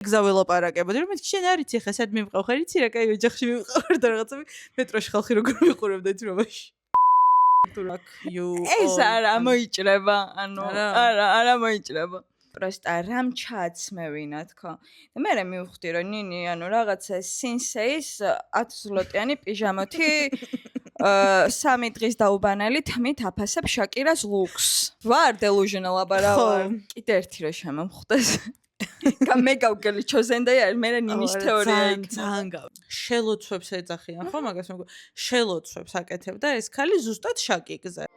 გზაველაპარაკებოდი, რომ მეთქი შენ არიცი ხა სად მიმყავ ხარ, იცი რა, კაი ოჯახში მიმყავ და რაღაცები მეტროში ხალხი როგორ მიყურებდა თრობაში. ეს არა მოიჭრება, ანუ არა მოიჭრება. Просто რამ ჩააცმევინა თქო. და მე მივხვდი რომ ნინი ანუ რაღაცა სინსეის 10 ზლოტიანი პიჟამოთი 3 დღის დაუბანელი თმით აფასებ შაკირას ლუქს. ვარ delusional აბარა ვარ. კიდე ერთი რომ შემომხვდეს. მე გავგელი ჩოზენდა მე ნინის თეორია იქნა. შელოცვებს ეძახიან ხო მაგას შელოცვებს აკეთებდა ეს ქალი ზუსტად შაკიკზე.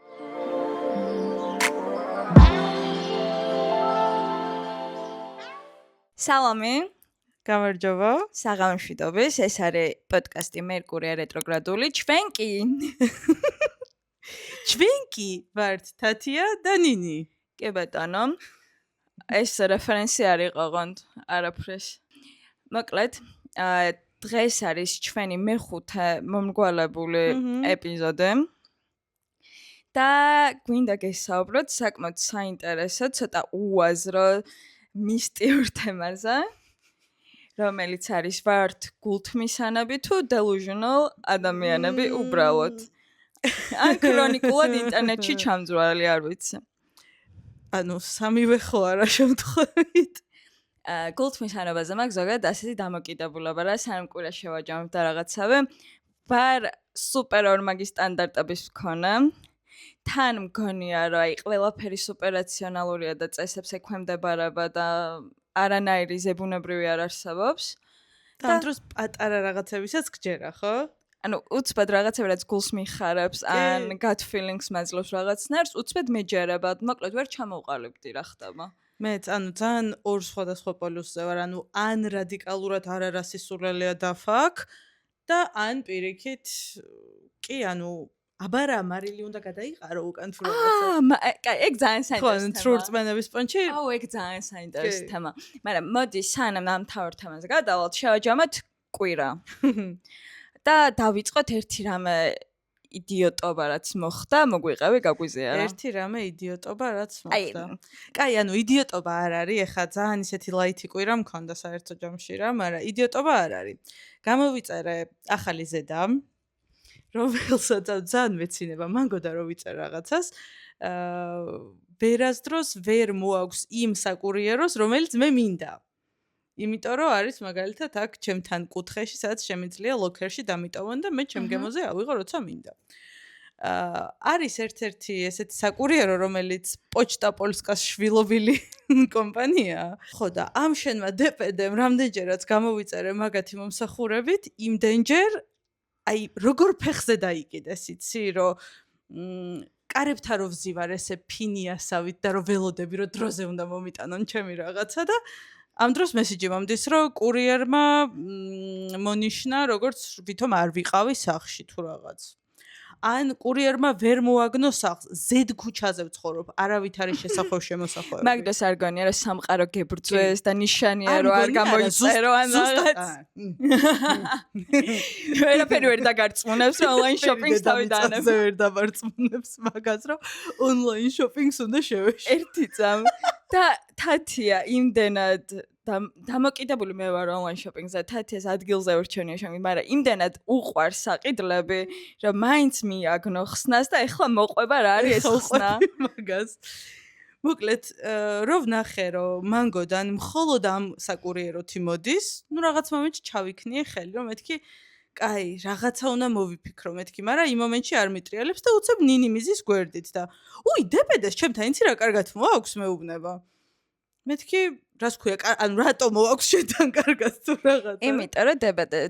სალამი. გამარჯობა. საღამოშვიდობის. ეს არის პოდკასტი მერკურია რეტროგრადული. ჩვენ კი ვართ თათია და ნინი. კი ბატონო. ეს რეფერენსი არის ყოღონდ არაფრის. მოკლედ, დღეს არის ჩვენი მეხუთე მომრგვალებული ეპიზოდი. და გვინდა გესაუბროთ საკმაოდ საინტერესო, ცოტა უაზრო მისტიურ თემაზე, რომელიც არის ვართ გულთმისანები თუ delusional ადამიანები უბრალოდ. ან ქრონიკულად ინტერნეტში ჩამძვალი არ ვიცი. ანუ სამივე ხო არა შემთხვევით. გულთმისანობაზე მაქვს ზოგადად ასეთი დამოკიდებულება რა სამ კვირას შევაჯამებ და რაღაცავე ვარ სუპერ ორმაგი სტანდარტების მქონე. თან მგონია რომ აი ყველაფერი სუპერრაციონალურია და წესებს ექვემდებარება და არანაირი ზებუნებრივი არ არსებობს. და ამ დროს პატარა რაღაცებისაც გჯერა, ხო? ანუ უცბად რაღაცები რაც გულს მიხარებს ან gut feelings მაძლევს რაღაცნაირს უცბად მეჯერებად მოკლედ ვერ ჩამოვყალიბდი რა ხდება. მეც ანუ ძალიან ორ სხვადასხვა პოლუსზე ვარ, ანუ ან რადიკალურად არასისულელია დაფაქ და ან პირიქით კი ანუ აბარა მარილი უნდა გადაიყარო უკან თუ რაღაცა. ეგ ძალიან საინტერესო თემა. ხო, რწმენების პონჩი. ეგ ძალიან საინტერესო თემა. მაგრამ მოდი სანამ ამ თავარ თემაზე გადავალთ, შევაჯამოთ კვირა. და დავიწყოთ ერთი რამე იდიოტობა რაც მოხდა, მოგვიყევი გაგვიზიარა. ერთი რამე იდიოტობა რაც მოხდა. კაი, ანუ იდიოტობა არ არის, ეხა ძალიან ისეთი ლაითი კვირა მქონდა საერთო ჯამში რა, მაგრამ იდიოტობა არ არის. გამოვიწერე ახალი ზედა, რომელსაც ძალიან მეცინება, მანგოდა რომ ვიწერ რაღაცას. ვერასდროს ვერ მოაქვს იმ საკურიეროს, რომელიც მე მინდა. იმიტომ რომ არის მაგალითად აქ ჩემთან კუთხეში, სადაც შემიძლია ლოკერში დამიტოვონ და მე ჩემ გემოზე ავიღო, როცა მინდა. არის ერთ-ერთი ესეთი საკურიერო, რომელიც პოჩტა პოლსკას შვილობილი კომპანია. ხო და ამ შენმა დპდ-მ რამდენჯერაც გამოვიწერე მაგათი მომსახურებით, იმდენჯერ აი როგორ ფეხზე დაიკიდეს, იცი, რომ კარებთან რო ვზივარ ესე ფინიასავით და რომ ველოდები, რომ დროზე უნდა მომიტანონ ჩემი რაღაცა და ამ დროს მესიჯი მომდის, რომ კურიერმა მონიშნა, როგორც ვითომ არ ვიყავი სახლში თუ რაღაც. ან კურიერმა ვერ მოაგნო სახლს, ზედ ქუჩაზე ვცხოვრობ, არავით არის შესახვევ შემოსახვევები. მაგდას არ გონია, რომ სამყარო გებრძვეს და ნიშანია, რომ არ გამოიწერო ან რაღაც. ვერაფერი ვერ დაგარწმუნებს, რომ ონლაინ შოპინგს დავიტანებ. ვერ დამარწმუნებს მაგას, რომ ონლაინ შოპინგს უნდა შევეშ. ერთი წამ და თათია იმდენად დამოკიდებული მე ვარ ონლაინ შოპინგზე, თათიას ადგილზე ვერჩენია შემი, მაგრამ იმდენად უყვარს საყიდლები, რომ მაინც მიაგნო ხსნას და ეხლა მოყვება რა არის ეს ხსნა. მაგას. მოკლედ, რო ვნახე, რომ მანგოდან მხოლოდ ამ საკურიეროთი მოდის, ნუ რაღაც მომენტში ჩავიქნიე ხელი, რომ მეთქი კაი, რაღაცა უნდა მოვიფიქრო მეთქი, მაგრამ იმ მომენტში არ მიტრიალებს და უცებ ნინი მიზის გვერდით და უი, დპდ-ს ჩემთან იცი რა კარგად მოაქვს მეუბნება. მეთქი, რას ქვია, ანუ რატო მოაქვს შენთან კარგად თუ რაღაცა? იმიტომ რომ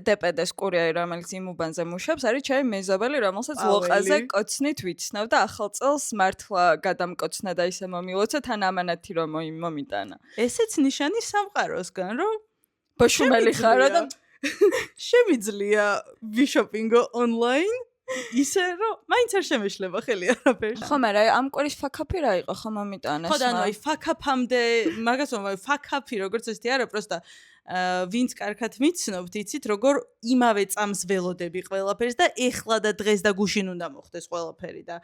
დპდ-ს კურიერი რომელიც იმ უბანზე მუშაობს, არის ჩემი მეზობელი, რომელსაც ლოყაზე კოცნით ვიცნობ და ახალ წელს მართლა გადამკოცნა და ისე მომილოცა თან ამანათი რომ მომიტანა. ესეც ნიშანი სამყაროსგან, რომ ბოშუმელი ხარო და შემიძლია ვიშოპინგო ონლაინ ისე რომ მაინც არ შემეშლება ხელი არაფერში. ხო, მაგრამ ამ კვირის ფაქაფი რა იყო, ხო მომიტანეს. ხო და ანუ აი ფაქაფამდე მაგას მომავი ფაქაფი როგორც ესეთი არა, პროსტა ვინც კარგად მიცნობთ, იცით როგორ იმავე წამს ველოდები ყველაფერს და ეხლა და დღეს და გუშინ უნდა მოხდეს ყველაფერი და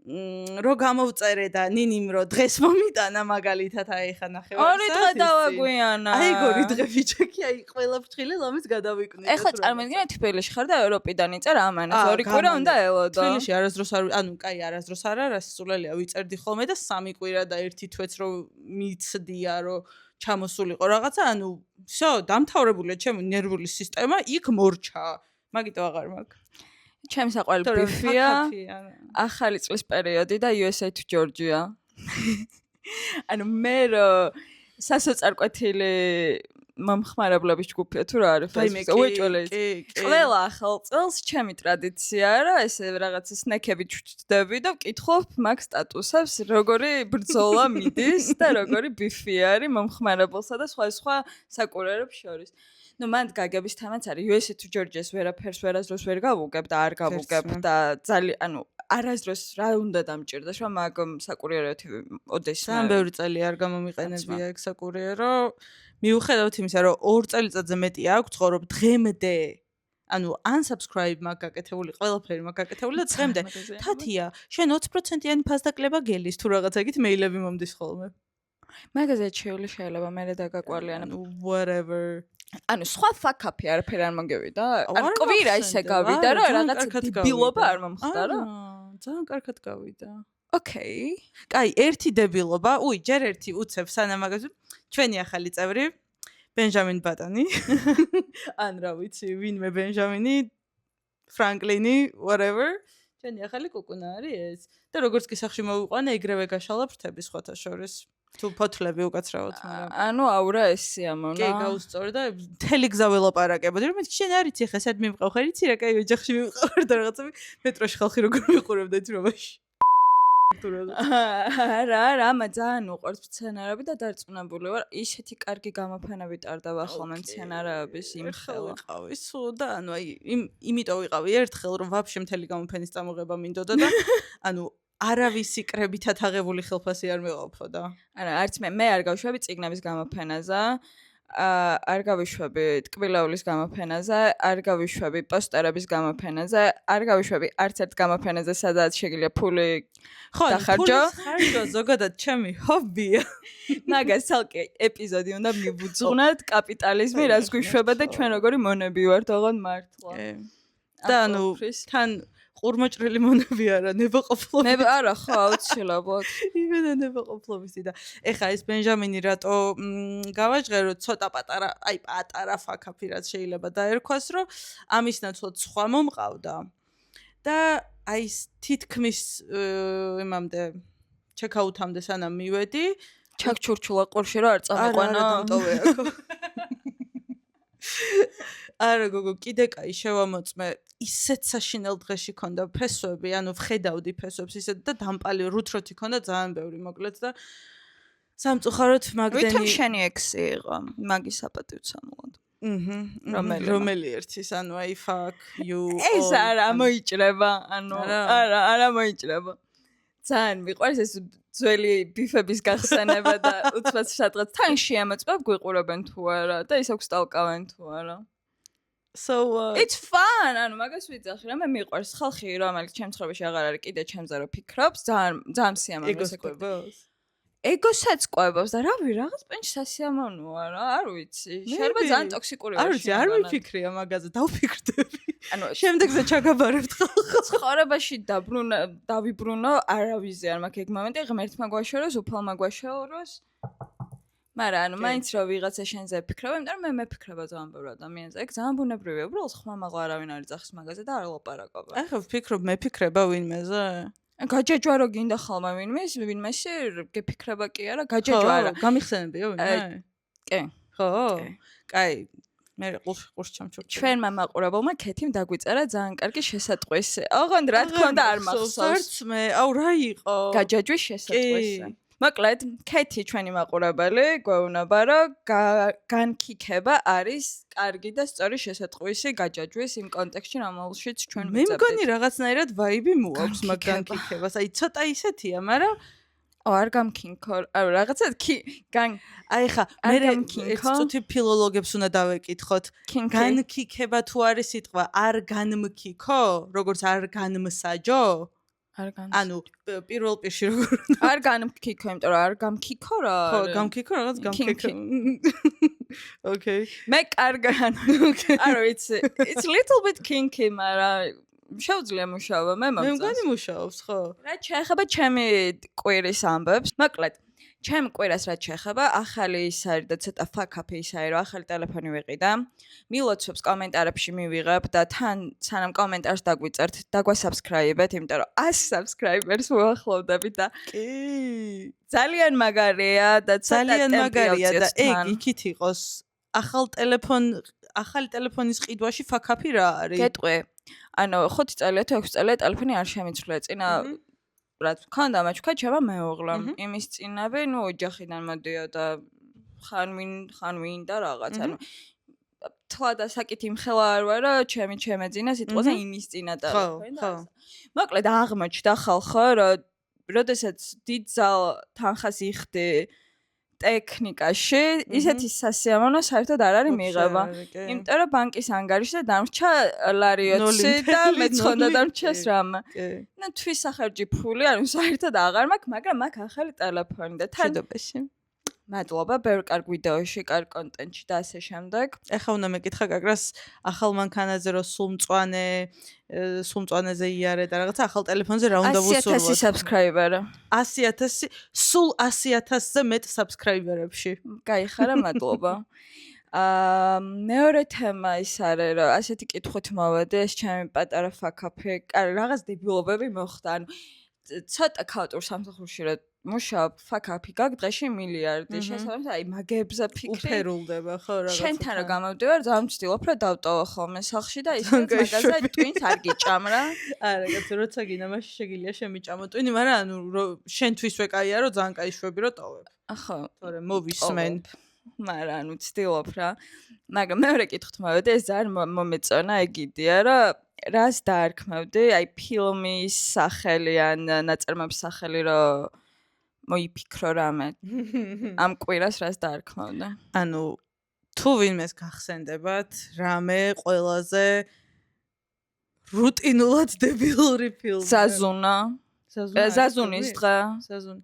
რო გამოვწერე და ნინიმ რო დღეს მომიტანა მაგალითად აი ხა ნახევარი საათი. 2 დღე დავაგვიანა. აი 2 დღე ბიჭაკი აი ყველა ფრთხილი ლომის გადავიკვნით. ეხლა წარმოგიდგენთ თბილისში ხარ და ევროპიდან იწერ ამანას 2 კვირა უნდა ელოდო. თბილისში არასდროს არ ანუ კაი არასდროს არა რასწულელია ვიწერდი ხოლმე და 3 კვირა და 1 თვეც რო მიცდია რო ჩამოსულიყო რაღაცა ანუ всё დამთავრებულია ჩემი ნერვული სისტემა იქ მორჩა მაგიტო აღარ მაქვს ჩემი საყვარელი ბიფია ახალი წლის პერიოდი და USA to Georgia ანუ მე სასოწარკვეთილი მომხმარებლების ჯგუფია თუ რა არის უეჭველე ყველა ახალ წელს ჩემი ტრადიციაა რა ესე რაღაცა სნეკები ჩვდები და ვკითხავ მაგ სტატუსებს როგორი ბრძოლა მიდის და როგორი ბიფი არის მომხმარებელსა და სხვა საკურიერებს შორის ну მანდ გაგების თემაც არის USA to Georgia-ს ვერაფერს ვერასდროს ვერ გავუგებ და არ გავუგებ და ძალიან ანუ არასდროს რა უნდა დამჭირდეს რომ მაგ საკურიეროთი ოდეს ძალიან ბევრი წელი არ გამომიყენებია ეგ საკურიერო მიუხედავად იმისა რომ 2 წელიწადზე მეტი აქვს ცხოვრობ დღემდე ანუ unsubscribe მაგ გაკეთებული ყველაფერი მაგ გაკეთებული და დღემდე თათია შენ 20%-იანი ფასდაკლება გელის თუ რაღაცა ეგეთ მეილები მომდის ხოლმე მაგაზე შეიძლება მე დაგაკვალიანებ whatever ანუ სხვა ფაკაპი არაფერი არ მოგევიდა ანუ კვირა ისე გავიდა რომ რაღაც დებილობა არ მომხდარა ძალიან კარგად გავიდა ოკეი კაი ერთი დებილობა უი ჯერ ერთი უცებ სანამ მაგაზე ჩვენი ახალი წევრი ბენჟამინ ბატონი ან რა ვიცი ვინმე ბენჟამინი ფრანკლინი whatever ჩვენი ახალი კუკუნა არის ეს და როგორც კი სახში მოვიყვანე ეგრევე გაშალა ფრთები სხვათა შორის თუ ფოთლები უკაცრავად მაგრამ ანუ აურა ეს სიამონა კი გაუსწორე და მთელი გზა ველაპარაკებოდი რომ შენ არიცი ხა სად მიმყავ ხარ იცი რა კაი ოჯახში მიმყავ და რაღაცები მეტროში ხალხი როგორ მიყურებდა იცი რომ ბაში რა ძალიან უყვარს სცენარები და დარწმუნებული ვარ ისეთი კარგი გამოფენები ტარდება ხოლმე სცენარების იმ ხელა ვიყავი სულ და ანუ აი იმიტომ ვიყავი ერთხელ რომ ვაფშე მთელი გამოფენის წამოღება მინდოდა და ანუ არავის სიკრებითად აღებული ხელფასი არ მეყოფოდა. არა, არც მე არ გავშვები წიგნების გამოფენაზე, არ გავიშვები ტკბილეულის გამოფენაზე, არ გავიშვები პოსტერების გამოფენაზე, არ გავიშვები არც ერთ გამოფენაზე, სადაც შეგიძლია ფული დახარჯო. ხარჯო ზოგადად ჩემი ჰობია. მაგას ცალკე ეპიზოდი უნდა მივუძღვნათ კაპიტალიზმი, რას გვიშვება და ჩვენ როგორი მონები ვართ ოღონდ მართლა. და ანუ თან ყურმოჭრილი მონები არა, ნებაყოფლობი. არა, ხო, აუცილებლად. იმენა ნებაყოფლობისი და ეხა ეს ბენჟამინი რატო გავაჟღერო ცოტა პატარა, აი პატარა ფაკაფი რაც შეიძლება დაერქვას, რომ ამის ნაცვლად სხვა მომყავდა. და აი თითქმის იმამდე ჩეკაუთამდე სანამ მივედი, ჩაქჩურჩულა ყურში რომ არ წამეყვანა. არა გოგო, კიდე კაი შევამოწმე. ისეთ საშინელ დღეში ქონდა ფესვები, ანუ ვხედავდი ფესვებს ისეთ და დამპალი რუთროთი ქონდა ძალიან ბევრი მოკლედ და სამწუხაროდ მაგდენი ვითომ შენი ექსი იყო მაგის საპატივცემლად. რომელი ერთის, ანუ აი fuck you. ეს არა მოიჭრება, ანუ არა მოიჭრება. ძალიან მიყვარს ეს ძველი ბიფების გახსენება და უცბად სადღაც თან შეამოწმებ გვიყურებენ თუ არა და ისე გვსტალკავენ თუ არა. So it's fun. ანუ მაგას ვიძახი რა მე მიყვარს ხალხი რომელიც ჩემ ცხოვრებაში აღარ არის კიდე ჩემზე რო ფიქრობს ძალიან სიამოვნოა ეკოს ეგოსაც ყვებობს და რავი რაღაც პენჩ სასიამოვნოა რა არ ვიცი შეიძლება ძალიან ტოქსიკური არ ვიცი არ მიფიქრია მაგაზე დავფიქრდები ანუ შემდეგზე ჩაგაბარებთ ხალხს ცხოვრებაში დავიბრუნო არავიზე არ მაქვს ეგ მომენტი ღმერთმა გვაშოროს უფალმა გვაშოროს მაგრამ ანუ მაინც რო ვიღაცა შენზე ფიქრობ, იმიტომ რომ მე მეფიქრება ძალიან ბევრ ადამიანზე. ეგ ძალიან ბუნებრივია, უბრალოდ ხმამაღლა არავინ არ იძახის მაგაზე და არ ლაპარაკობ. ახლა ვფიქრობ, მეფიქრება ვინმეზე? გაჯაჯვა რო გინდა ხოლმე ვინმეში გეფიქრება კი არა, გაჯაჯვა არა. გამიხსენებიო ვინმე? კი. ხო? კაი. მე ყურს ჩამჩურჩი. ჩვენმა მაყურებელმა ქეთიმ დაგვიწერა ძალიან კარგი შესატყვისი. ოღონდ რა თქონდა არ მახსოვს. მე, აუ რა იყო? გაჯაჯვის შესატყვისი. მოკლედ, ქეთი ჩვენი მაყურებელი გვეუბნება, რომ განკიქება არის კარგი და სწორი შესატყვისი გაჯაჯვის იმ კონტექსტში, რომელშიც ჩვენ მე მგონი რაღაცნაირად ვაიბი მოაქვს მაგ განკიქებას. აი ცოტა ისეთია, მაგრამ არ გამქინქო. ანუ რაღაცა აი ხა მე წუთი ფილოლოგებს უნდა დავეკითხოთ. განკიქება თუ არის სიტყვა არ განმქიქო, როგორც არ განმსაჯო? არ გან ანუ პირველ პირში როგორ არ გამქიქო, იმიტომ რომ არ გამქიქო რა. ხო, გამქიქო რაღაც გამქიქო. Okay. მე კარგან. არ ვიცი. It's little bit kinky, მაგრამ შეუძლია მუშაობა, მე მე მომწონს. მგონი მუშაობს, ხო? რაც შეეხება ჩემი კვირის ამბებს, მოკლედ, ჩემ კვირას რაც შეეხება, ახალი ის არის და ცოტა fuck-up ის არის, რომ ახალი ტელეფონი ვიყიდა. მილოცვებს კომენტარებში მივიღებ და თან სანამ კომენტარს დაგვიწერთ, დაგვასაბსქრაიბეთ, იმიტომ რომ 100 subscribers მოახლოვდებით და კი. ძალიან მაგარია და ძალიან მაგარია და ეგ იქით იყოს. ახალი ტელეფონის ყიდვაში fuck-up-ი რა არის? გეტყვი. ანუ 5 წელია თუ 6 წელია ტელეფონი არ შემიცვლია. წინა რაც მქონდა მაჩქა ჩემმა მეუღლამ. იმის წინავე, ოჯახიდან მოდიოდა ხან ვინ და რაღაც. ანუ თლა და საკითი მხელა არ ვარ, რომ ჩემეძინა სიტყვაზე იმის წინა ტელეფონი და ასე. მოკლედ აღმოჩნდა ხალხო, რომ როდესაც დიდ ზალ თანხას იხდი ტექნიკაში, ისეთი სასიამოვნო საერთოდ არ არის მიღება. იმიტომ რომ ბანკის ანგარიში და დამრჩა ლარიოცი და მეცხონდა დამრჩას რამე. ნუ თვისახერჯი ფული, ანუ საერთოდ აღარ მაქვს, მაგრამ მაქვს ახალი ტელეფონი და შედობაში. მადლობა, ბევრ კარგ ვიდეოში, კარგ კონტენტში და ასე შემდეგ. ეხლა უნდა მეკითხა გაგრას ახალ მანქანაზე რომ სულმწვანეზე იარე და რაღაცა ახალ ტელეფონზე რა უნდა ვუსურვოთ? 100,000 subscriber-ი. 100,000 სულ 100,000-ზე მეტ subscriber-ებში. გაიხარა, მადლობა. მეორე თემა ის არის, რომ ასეთი კითხვით მოვედი, ეს ჩემი პატარა fuck-up-ი, რაღაც დებილობები მოხდა, ანუ ცოტა ქაოტურ სამსახურში რომ მუშაობ, fuck-up-ი გაქვს დღეში მილიარდი, შესაბამისად, აი მაგებზე ფიქრი უფერულდება, ხო, რაღაცა. შენთან რა გამოვდივარ, ძალიან ვცდილობ, რომ დავტოვო ხოლმე სახლში და ისე მაგაზე ტვინს არ გიჭამ რა. არა, კაცო, როცა გინდა, მაშინ შეგიძლია შემიჭამო ტვინი, მაგრამ ანუ შენთვისვე კაია, რომ ძალიან კაი შვები რომ ტოვებ. ახო, თორე მოვისმენ. მაგრამ ანუ ვცდილობ რა. მაგრამ მეორე კითხვით მოვედი, ეს ძალიან მომეწონა, ეგიდია, რომ რას დაარქმევდი, აი ფილმის სახელი ან ნაწარმოების სახელი რომ მოიფიქრო რამე. ამ კვირას რას დაარქმევდი? ანუ თუ ვინმეს გახსენდებათ, რამე ყველაზე რუტინულად დებილური ფილმი. ზაზუნის დღე. ზაზუნი.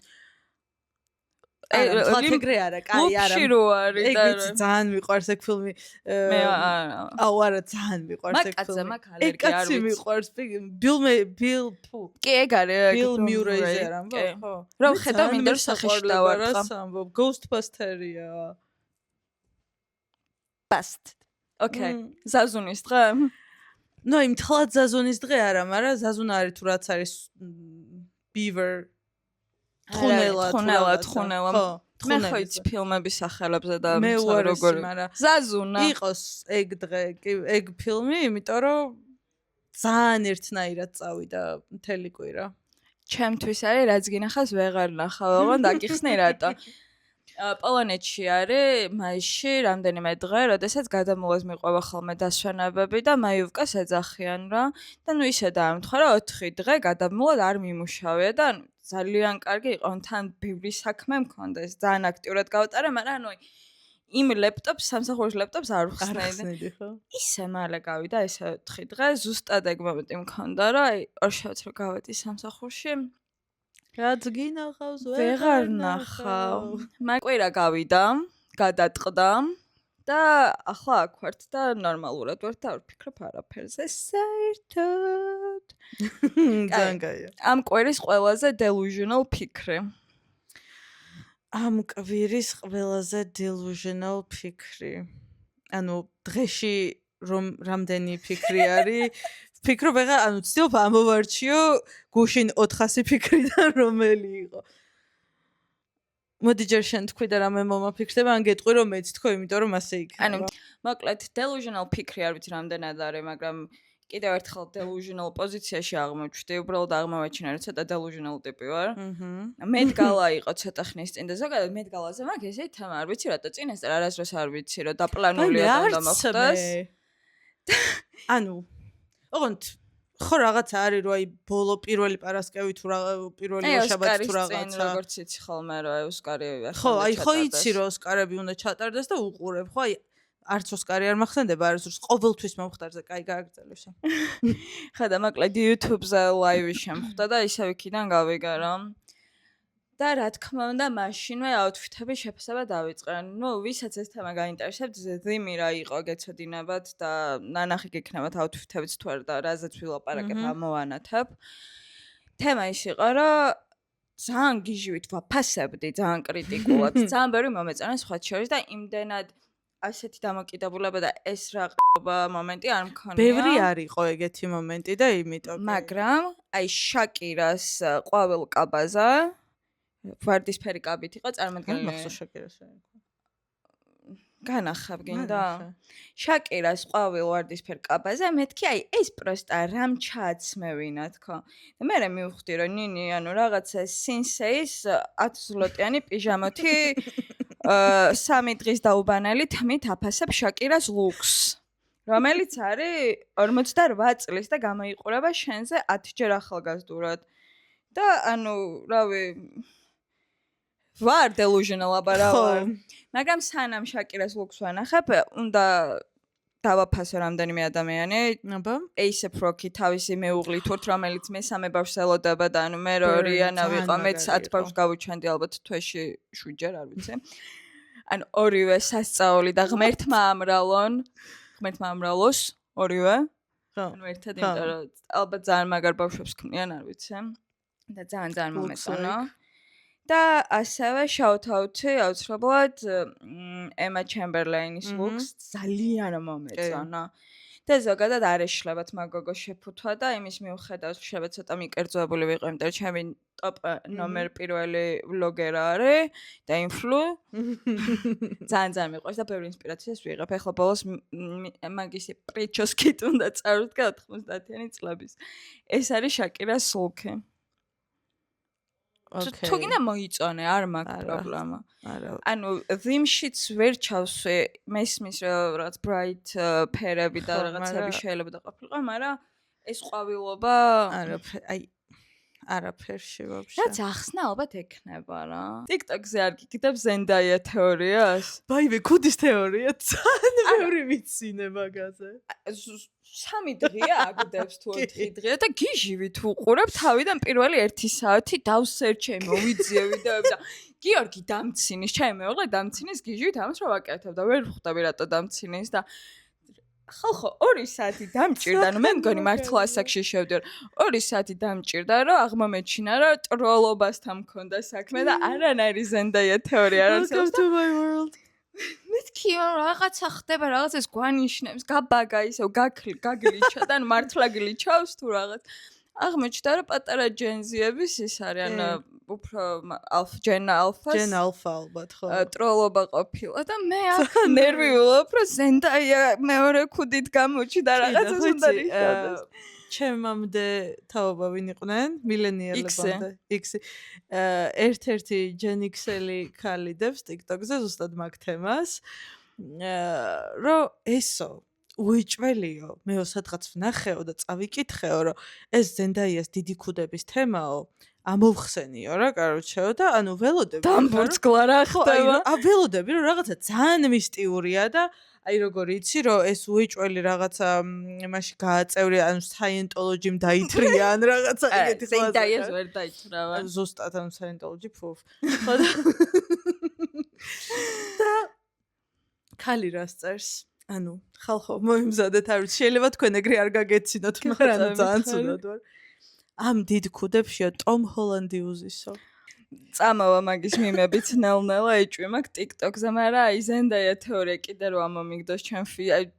ეგრე არა, კაი არა. ლუქში რო არის და ეგ ძალიან მიყვარს ეგ ფილმი. მე არა. აუ არა, ძალიან მიყვარს ეგ ფილმი. მაგ ალერგია არ ვიცი. ეგ მიყვარს ბილ კი ეგ არის ბილ მიურეიზე არ ამბობ, ხო? რომ ხედავ მინდა რომ სახეში დავარტყა. ამბობ, Ghostbuster-ია. Best. Okay. ზაზუნის დღე? ნუ იმ თლად ზაზუნის დღე არა, მაგრამ ზაზუნა არის თუ რაც არის Beaver თხუნელა. მე ხო იცი ფილმების სახელებზე და როგორ მაგრამ ზაზუნა იყოს ეგ დღე, ეგ ფილმი, იმიტომ რომ ძალიან ერთნაირად წავიდა მთელი კვირა. ჩემთვის არის რაც გინახავს ვეღარ ნახავ, ოღონდ დაგიხსნი რატო. პოლონეთში არის მაისში რამდენიმე დღე, როდესაც გადამულას მიყვება ხოლმე დასვენებები და მაიოვკას ეძახიან რა. და ნუ ისე დაამთხვა, რომ 4 დღე გადამულად არ მიმუშავია და ძალიან კარგი იყო, თან ბევრი საქმე მქონდა, ეს ძალიან აქტიურად გავატარე, მაგრამ ანუ იმ ლეპტოპს, სამსახურის ლეპტოპს არ ვხსნედი, ხო? ისე მალე გავიდა ესე 4 დღე, ზუსტად ეგ მომენტი მქონდა, რომ აი ორშაბათს რო გავედი სამსახურში, რაც გინახავს ვეღარ ნახავ. მაკვირა გავიდა, გადატყდა და ახლა აქ ვართ და ნორმალურად ვართ და არ ვფიქრობ არაფერზე საერთოდ. ძალიან კაია. ამ კვირის ყველაზე delusional ფიქრი. ამ კვირის ყველაზე delusional ფიქრი. ანუ დღეში რომ რამდენი ფიქრი არის, ფიქრობ ეხა, ანუ ცდილობ ამოვარჩიო გუშინ 400 ფიქრიდან რომელი იყო. მოდი ჯერ შენ თქვი და რამე მომაფიქრდება, ან გეტყვი რომ მეც თქო, იმიტომ რომ ასე იქნება. ანუ მოკლედ delusional ფიქრი არ ვიცი რამდენად არის, მაგრამ კიდევ ერთხელ delusional პოზიციაში აღმოჩნდი, უბრალოდ აღმოვაჩინე, რომ ცოტა delusional ტიპი ვარ. მედგალა იყო ცოტა ხნის წინ და ზოგადად მედგალაზე მაგ ესე თემა არ ვიცი რატო წინასწარ არასდროს არ ვიცი რომ დაპლანულია და მოხდეს. ანუ ოღონდ ხო რაღაცა არის რომ აი ბოლო პირველი პარასკევი თუ პირველი შაბათი თუ რაღაცა როგორც იცი ხოლმე რომ ოსკარი ხო აი ხო იცი რომ ოსკარები უნდა ჩატარდეს და უყურებ ხო აი არც ოსკარი არ მახსენდება, არც ყოველთვის მომხდარზე კაი გააგრძელოს. ხედა მოკლედ YouTube-ზე ლაივი შემხვდა და ისევ იქიდან გავიგე რა. და რა თქმა უნდა, მაშინვე აუთფიტების შეფასება დავიწყე. ნუ, ვისაც ეს თემა გაინტერესებთ, ზიმი რა იყო, გეცოდინებათ და ნანახი გექნებათ აუთფიტებიც თუ არა და რაზეც ვილაპარაკებ, ამოვანათებ. თემა ის იყო, რომ ძალიან გიჟივით ვაფასებდი, ძალიან კრიტიკულად, ძალიან ბევრი მომეწონა სხვა შორის და იმდენად ასეთი დამოკიდებულება და ეს რა მომენტი არ მქონია. ბევრი არ იყო ეგეთი მომენტი და იმიტომ. მაგრამ აი შაკირას ყვავილ კაბაზე ვარდისფერი კაბით იყო წარმოდგენილი. მახსოვს შაკირას. განახავ გინდა? შაკირას ყვავილ ვარდისფერ კაბაზე მეთქი აი ეს პროსტა რამ ჩააცმევინა თქო. და მე მივხვდი რომ ნინი ანუ რაღაცა სინსეის 10 ზლოტიანი პიჟამოთი 3 დღის დაუბანელი თმით აფასებ შაკირას ლუქს. რომელიც არის 48 წლის და გამოიყურება შენზე 10 ჯერ ახალგაზრდურად. და ანუ რავი ვარ delusional აბარავარ. მაგრამ სანამ შაკირას ლუქს ვანახებ, უნდა დავაფასო რამდენიმე ადამიანი. აბა, A$AP Rocky თავისი მეუღლი თურთ, რომელიც მესამე ბავშვს ელოდება და ანუ მე რორიანა ვიყო, მეც 10 ბავშვს გავუჩენდი ალბათ თვეში 7 ჯერ, არ ვიცი. ანუ ორივე სასწაული და ღმერთმა ამრალოს ორივე. ანუ ერთად იმიტომ რომ ალბათ ძალიან მაგარ ბავშვებს ქმნიან, არ ვიცი. და ძალიან მომეწონა. და ასევე shout-out-ი აუცილებლად Emma Chamberlain-ის ლუქს ძალიან მომეწონა. და ზოგადად არ ეშლებათ მაგოგო შეფუთვა და იმის მიუხედავად შეიძლება ცოტა მიკერძოებული ვიყო, იმიტომ რომ ჩემი ტოპ ნომერ პირველი ვლოგერა არის და ინფლუ. ძალიან მიყვარს და ბევრი ინსპირაციას ვიღებ. ეხლა ბოლოს მაგისი პრიჩოსკით უნდა წავდგა 90-იანი წლების. ეს არის შაკირას ლუკი. თუ გინდა მოიწონე, არ მაქვს პრობლემა. ანუ ვიმშიც ვერ ჩავსვე, მესმის რომ რაღაც bright ფერები და რაღაცები შეიძლება და ყოფილიყო, მაგრამ ეს ყვავილობა არაფერში ვაფშე. რაც ახსნა ალბათ ექნება რა. TikTok-ზე არ გიგდებ Zendaya თეორიას? ბაივე, ქუდის თეორია ძალიან ბევრი ვიცინე მაგაზე. 3 დღეა აგდებს თუ 4 დღეა და გიჟივით უყურებ თავიდან პირველი 1 საათი დავსერჩე, მოვიძიე ვიდეოები და გიორგი დამცინის, ჩემი მეუღლე დამცინის გიჟივით ამას რა ვაკეთებ და ვერ ხვდები რატო დამცინის და ხალხო 2 საათი დამჭირდა, ანუ მე მგონი მართლა ასაკში შევდივარ. 2 საათი დამჭირდა, რომ აღმომეჩინა, რომ ტროლობასთან მქონდა საქმე და არანაირი Zendaya თეორია არ არსებობს. Welcome to my world. მეთქი რაღაცა ხდება, რაღაცას გვანიშნებს, გაბაგა ისევ გაგლიჩა და ანუ მართლა გლიჩავს თუ რაღაც. აღმოჩნდა, რომ პატარა ჯენზიების ის არის, ანუ უფრო ჯენა ალფა ალბათ ხო. ტროლობა ყოფილა და მე აქ ნერვი ვულობ, რომ Zendaya მეორე ქუდით გამოჩნდა რაღაცას უნდა რიშავდეს. ჩემამდე თაობა ვინ იყვნენ? მილენიალებამდე. X. ერთ-ერთი ჯენიქსელი ქალი დებს TikTok-ზე ზუსტად მაგ თემას. რომ ესო უიჭველიო, მეო სადღაც ვნახეო და წავიკითხეო, რომ ეს Zendaya-ს დიდი ქუდების თემაო. ამოვხსენიო რა, კაროჩეო და ანუ ველოდები. დამბურცგლა რა ხდება? ველოდები რომ რაღაცა ძალიან მისტიურია და აი როგორ იცი რომ ეს უიჭველი რაღაცა იმაში გააწევრია, ანუ Scientology-მ დაითრია ან რაღაცა ეგეთი ხო. Zendaya-ს ვერ დაითრავა. ზუსტად ანუ Scientology ფუფ. ხო და ქალი რას წერს? ანუ ხალხო მოიმზადეთ, არ ვიცი, შეიძლება თქვენ ეგრე არ გაგეცინოთ, მაგრამ ძალიან ცუდად ვარ. ამ დიდ ქუდებშია Tom Holland-ი უზისო. წამოვა მაგის მიმებით ნელ-ნელა ეჭვი მაგ TikTok-ზე, მაგრამ აი Zendaya თეორია კიდე რომ ამომიგდოს ჩემ აი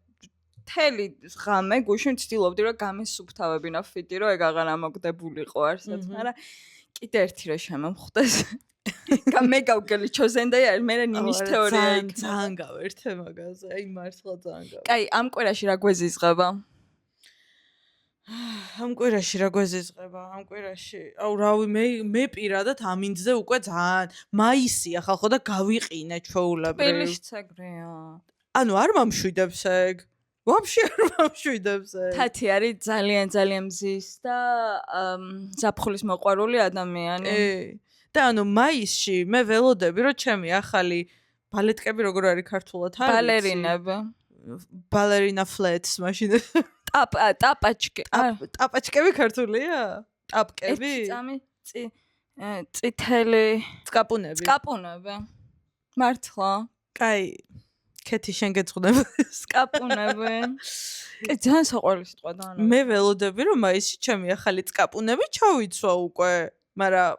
თელი ღამე გუშინ ვცდილობდი რომ გამესუფთავებინა ფიდი რომ ეგ აღარ ამოგდებულიყო არსად, მაგრამ კიდე ერთი რომ შემომხვდეს. მე გავგელიჩო Zendaya, მე ნინის თეორია იქ ძალიან გავერთე მაგაზე, აი მართლა ძალიან გავერთე. კაი, ამ კვირაში რა გვეზიზღება? ამ კვირაში რა გვეზიზღება? ამ კვირაში, აუ რავი, მე პირადად ამინდზე უკვე ძალიან მაისია ხალხო და გავიყინე ჩვეულებრივ. თბილისიც ეგრეა. ანუ არ მომშვიდებს ეგ. ვაფშე არ მომშვიდებს ეგ. თათი არის ძალიან მზის და ზაფხულის მოყვარული ადამიანი. და ანუ მაისში მე ველოდები რომ ჩემი ახალი ბალეტკები როგორ არის ქართულად? ბალერინები. ბალერინა flats მაშინ. ტაპაჩკები ქართულია? ტაპკები? წამი წითელი წკაპუნები. მართლა. კაი. კეთი შენ გეძღვნებ წკაპუნები. კი ძალიან საყვარელი სიტყვა და ანუ. მე ველოდები რომ მაისში ჩემი ახალი წკაპუნები ჩავიცვა უკვე, მაგრამ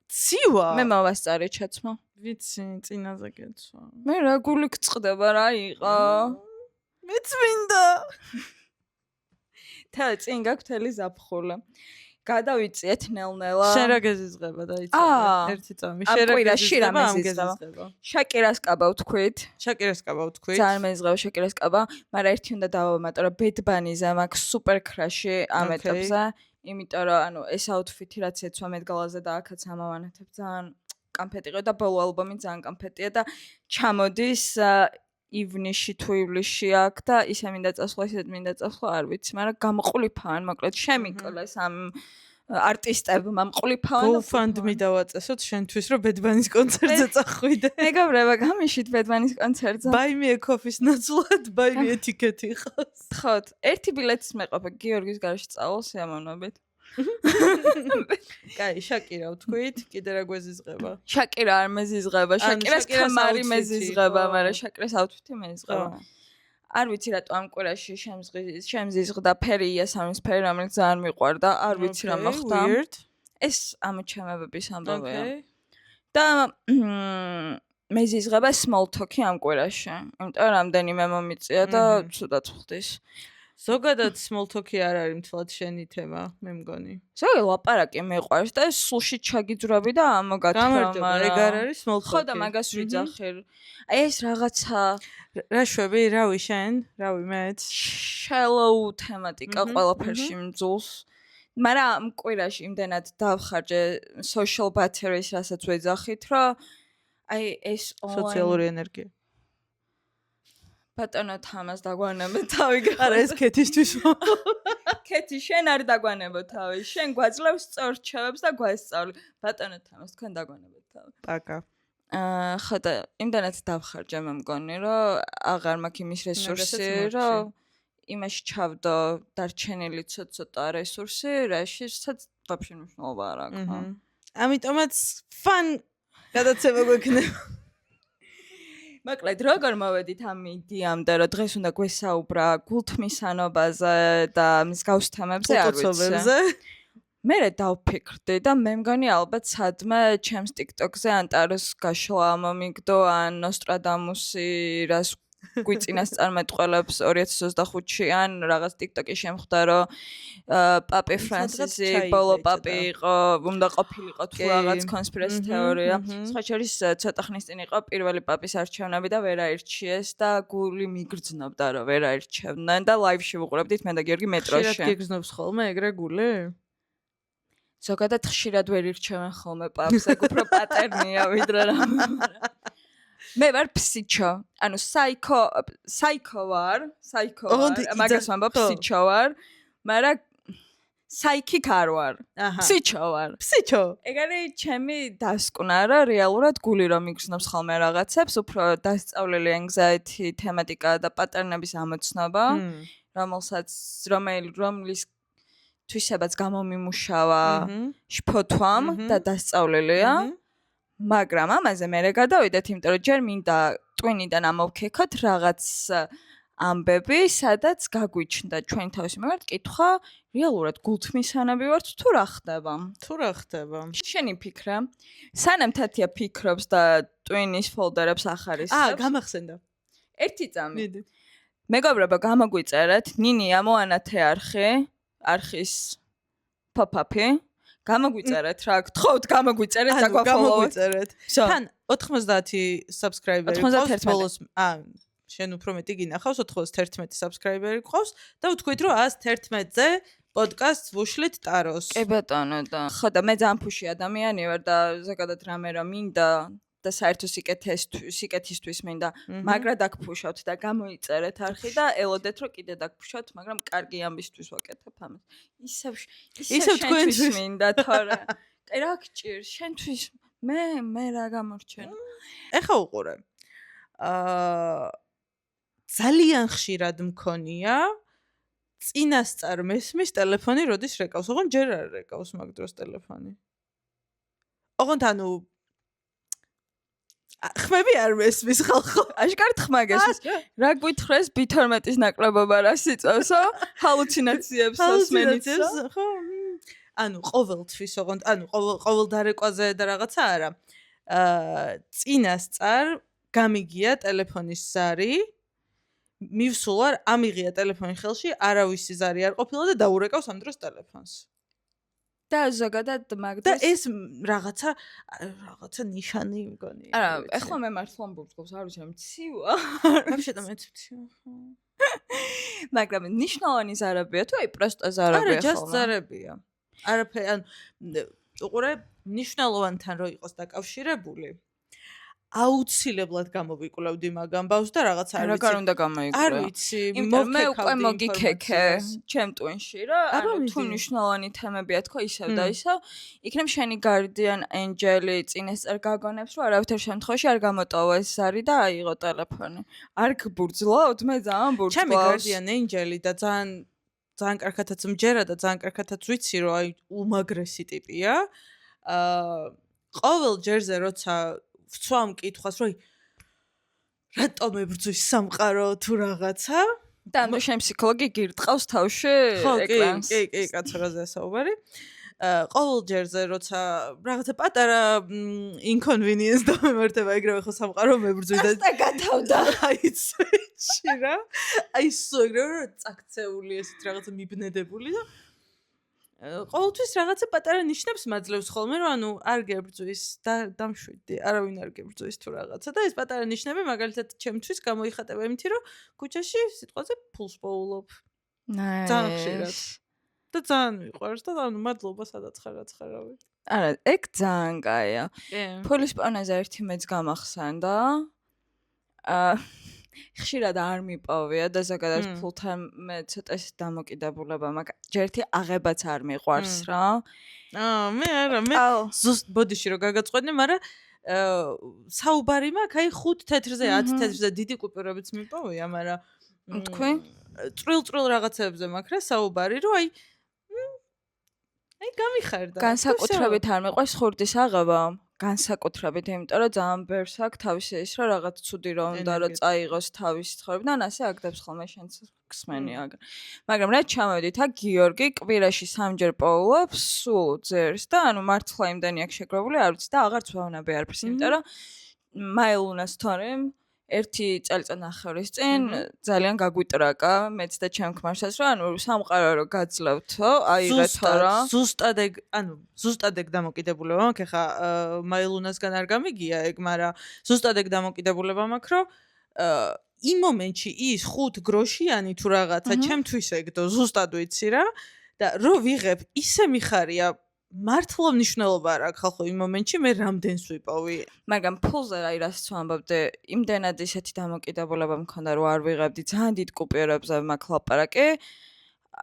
ცივა. მე მოვასწარე ჩაცმა. ვიცი, წინაზე გეცვა. მე რა გული გწყდება რა იყო? მეც მინდა. წინ გაქვს თელი ზაფხული. გადავიწიეთ ნელ-ნელა. შენ რა გეზიზღება დაიწყე? ერთი წამი. შენ რა გეზიზღება? შაკირას კაბა ვთქვით. შაკირას კაბა ვთქვით. ძალიან მეზღება შაკირას კაბა, მაგრამ ერთი უნდა დავამატო, რომ ბედბანიზე მაქვს სუპერ ქრაში ამ ეტაპზე, იმიტომ რომ ანუ ეს აუთფიტი რაც ეცვა მეტგალაზე და აქაც ამავანათებ ძალიან კამფეტი ყო და ბოლო ალბომი ძალიან კამფეტია და ჩამოდის ივნისში თუ ივლისში აქ და ისე მინდა წასვლა, ისე მინდა წასვლა, არ ვიცი, მაგრამ გამყლიფავენ, მოკლედ შემიკლეს ამ არტისტებმა მყლიფავენ. GoFundMe დავაწესოთ შენთვის, რომ ბედბანის კონცერტზე წახვიდე. მეგობრებო, გამიშვით ბედბანის კონცერტზე. Buy me a coffee-ს ნაცვლად, buy me a ticket იყოს. ხოთ, ერთი ბილეთის მეყოფა გიორგის გარშე წავალ სიამოვნებით. კაი, შაკირა ვთქვით, კიდე რა გვეზიზღება? შაკირა არ მეზიზღება, შაკირას ქმარი მეზიზღება, მაგრამ შაკირას აუთფიტი მეზიზღება. არ ვიცი რატო ამ კვირაში შემზიზღდა ფერი იასამის ფერი, რომელიც ძალიან მიყვარდა, არ ვიცი რა მოხდა. ეს ამოჩამებების ამბავია. და მეზიზღება small talk-ი ამ კვირაში. იმიტომ რომ რამდენიმე მომიწია და ცუდად ხდის. ზოგადად small talk-ი არ არის მთლად შენი თემა, მე მგონი. ზოგადად ლაპარაკი მეყვარს და სულში ჩაგიძრები და ამოგათხრა, მაგრამ ეგ არ არის small talk-ი. ხო და მაგას ვიძახი. აი ეს რაღაცა რა შვები, რავი შენ, რავი მეც. shallow თემატიკა ყველაფერში მძულს. მაგრამ ამ კვირაში იმდენად დავხარჯე social batteries, რასაც ვეძახით, რომ აი ეს სოციალური ენერგია. ბატონო თამას დაგვანებე თავი. არა ეს კეთისთვის. კეთი შენ არ დაგვანებო თავი. შენ გვაძლევს სწორ რჩევებს და გვასწავლი. ბატონო თამას თქვენ დაგვანებეთ თავი. პაკა. ხო და იმდანაც დავხარჯე მე მგონი რომ აღარ მაქვს იმის რესურსი რომ იმაში ჩავდო დარჩენილი ცოტა რესურსი რაშიც ვაფშე მნიშვნელობა არ აქვს. ამიტომაც fun გადაცემა გვექნება. მოკლედ როგორ მოვედით ამ იდეამდე რომ დღეს უნდა გვესაუბრა გულთმისანობაზე და მსგავს თემებზე არ ვიცი. მე დავფიქრდი და მე მგონი ალბათ სადმე ჩემს TikTok-ზე ანტაროს გაშლა მომიგდო ან ნოსტრადამუსი რას გვიწინას წარმეტყველებს 2025-ში ან რაღაც TikTok-ი შემხვდა რომ პაპი ფრანსისი ბოლო პაპი იყო, უნდა ყოფილიყო თუ რაღაც კონსპირაცი თეორია. სხვა შორის ცოტა ხნის წინ იყო პირველი პაპის არჩევნები და ვერ აირჩიეს და გული მიგრძნობდა რომ ვერ აირჩევდნენ და ლაივში ვუყურებდით მე და გიორგი მეტროში. ხშირად გიგზნობს ხოლმე ეგრე გული? ზოგადად ხშირად ვერ ირჩევენ ხოლმე პაპს, ეგ უფრო პატერნია ვიდრე რა. მე ვარ ფსიჩო, ანუ საიქო ვარ, მაგას ვამბობ ფსიჩო ვარ, მაგრამ საიქიკ არ ვარ. ფსიჩო ვარ. ფსიჩო. ეგ არის ჩემი დასკვნა რა, რეალურად გული რომ მიგრძნობს ხოლმე რაღაცებს, უფრო დასწავლილი anxiety თემატიკა და პატერნების ამოცნობა, რომლის თვისებაც გამომიმუშავა შფოთვამ და დასწავლილია. მაგრამ ამაზე მე გადავიდეთ, იმიტომ რომ ჯერ მინდა ტვინიდან ამოვქეკოთ რაღაც ამბები, სადაც გაგვიჩნდა ჩვენი თავის მიმართ კითხვა, რეალურად გულთმისანები ვართ თუ რა ხდება? თუ რა ხდება? შენი ფიქრა? სანამ თათია ფიქრობს და ტვინის ფოლდერებს ახარისებს. გამახსენდა. ერთი წამი. მეგობრებო, გამოგვიწერეთ, ნინი ამოანათე არხის pop-up-ი. გამოგვიწერეთ რა, გთხოვთ გამოგვიწერეთ და გამოგვიწერეთ. თან 90 subscriber-ი ყავს, შენ უფრო მეტი გინახავს 91 subscriber-ი ყავს და ვთქვით რომ 111-ზე პოდკასტს ვუშლით ტაროს. კი ბატონო და ხო და მე ძალიან ფუში ადამიანი ვარ და ზოგადად რამე რა მინდა და საერთო სიკეთისთვის მინდა, მაგრა დაგფუშავთ და გამოიწერეთ არხი და ელოდეთ რომ კიდე დაგფუშავთ, მაგრამ კარგი ამბისთვის ვაკეთებ ამას. ისევ თქვენთვის მინდა თორე. კი რა გჭირს, შენთვის მე რა გამორჩენო. ეხა უყურე. ძალიან ხშირად მქონია წინასწარ მესმის ტელეფონი როდის რეკავს. ოღონდ ჯერ არ რეკავს მაგ დროს ტელეფონი. ოღონდ ანუ ხმები არ მესმის ხალხო. აშკარად ხმა გესმის. რა გვითხრეს B12-ის ნაკლებობა რა სიწევსო? ჰალუცინაციებს ასმენიცო? ხო. ანუ ყოველთვის ოღონდ ანუ ყოველ დარეკვაზე და რაღაცა არა. წინასწარ გამიგია ტელეფონის ზარი. მივსულ ვარ, ამიღია ტელეფონი ხელში, არავისი ზარი არ ყოფილა და დაურეკავს ამ დროს ტელეფონს. და ზოგადად მაგ და ეს რაღაცა ნიშანი მგონია. არა, ეხლა მე მართლა მბურჯგობს, არ ვიცი, მცივა. ვაფშე მეც მცივა. მაგრამ ნიშნავანი ზარებია თუ აი პროსტა ზარებია არა, just ზარებია. არაფერი, ანუ უყურე ნიშნავანთან რო იყოს დაკავშირებული. აუცილებლად გამოვიკვლევდი მაგ ამბავს და რაღაცა არ ვიცი. რა უნდა გამოიკვლევ? არ ვიცი, მე უკვე მოგიქექე ჩემ ტვინში რა, ანუ თუ ნიშნავანი თემებია თქო ისევ და ისევ, იქნებ შენი guardian angel-ი წინასწარ გაგონებს, რომ არავითარ შემთხვევაში არ გამოტოვა ეს ზარი და აიღო ტელეფონი. არ გბურძლავთ? მე ძალიან ბურძლავს. ჩემი guardian angel-ი და ძალიან კარგათაც მჯერა და ძალიან კარგათაც ვიცი, რომ აი უმაგრესი ტიპია. ყოველ ჯერზე როცა ვცვამ კითხვას, რომ რატომ ებრძვის სამყარო თუ რაღაცა? და ამ შენ ფსიქოლოგი გირტყავს თავში ეკრანს. კი, კაცრაზე საუბარი. ყოველ ჯერზე როცა რაღაცა პატარა inconvenience დამემართება, ეგრევე ხო სამყარო მებრძვის და გათავდა. აი წეჩი რა. აი სულ ეგრევე წაქცეული ესეთ რაღაცა მიბნედებული და ყოველთვის რაღაცა პატარა ნიშნებს მაძლევს ხოლმე, რომ ანუ არ გებრძვის და დამშვიდდი, არავინ არ გებრძვის თუ რაღაცა და ეს პატარა ნიშნები მაგალითად ჩემთვის გამოიხატება იმით, რომ ქუჩაში სიტყვაზე ფულს პოულობ. ძალიან ხშირად. და ძალიან მიყვარს და ანუ მადლობა სადაც ხარ რაც ხარავი. არა, ეგ ძალიან კაია. ფულის პონაზე ერთი მეც გამახსენდა. ხშირად არ მიპოვია და ზოგადად ფულთან მე ცოტა ეს დამოკიდებულება მაქვს. ჯერთი აღებაც არ მიყვარს რა. მე არა, მე ზუსტ ბოდიში რო გაგაწყვეტნე, მაგრამ საუბარი მაქვს აი 5 თეთრზე, 10 თეთრზე დიდი კუპირებიც მიპოვია, მაგრამ თქვი? წვრილ რაღაცებზე მაქვს რა საუბარი, რომ აი გამიხარდა. განსაკუთრებით არ მიყვარს ხურდის აღება. განსაკუთრებით, იმიტომ რომ ძალიან ბევრს აქვს თავისი ის რომ რაღაც ცუდი რო უნდა რომ წაიღოს თავისი ცხოვრებიდან, ასე აგდებს ხოლმე შენც გსმენი აგ. მაგრამ რა ჩამოვედით აქ გიორგი კვირაში 3ჯერ პოულობს, სულ ძერს და ანუ მართლა იმდენი აქვს შეგროვებული, არ ვიცი და აღარც ვავნაბე არაფერს, იმიტომ რომ მაილუნას თორემ ერთი წელიწადნახევრის წინ ძალიან გაგვიტრაკა მეც და ჩემ ქმარსაც რომ ანუ სამყარო რო გაძლევთო აიღეთო რა ზუსტად ეგ დამოკიდებულება მაქვს ხა მაილუნასგან არ გამიგია ეგ მაგრამ ზუსტად ეგ დამოკიდებულება მაქვს რომ იმ მომენტში ის 5 გროშიანი თუ რაღაცა ჩემთვის ეგდო ზუსტად ვიცი რა და რო ვიღებ ისე მიხარია მართლა მნიშვნელობა არ აქვს ხალხო იმ მომენტში მე რამდენს ვიპოვი მაგრამ ფულზე აი რასაც ვამბობდე იმდენად ისეთი დამოკიდებულება მქონდა რომ არ ვიღებდი ძალიან დიდ კუპირებზე მაქვს ლაპარაკი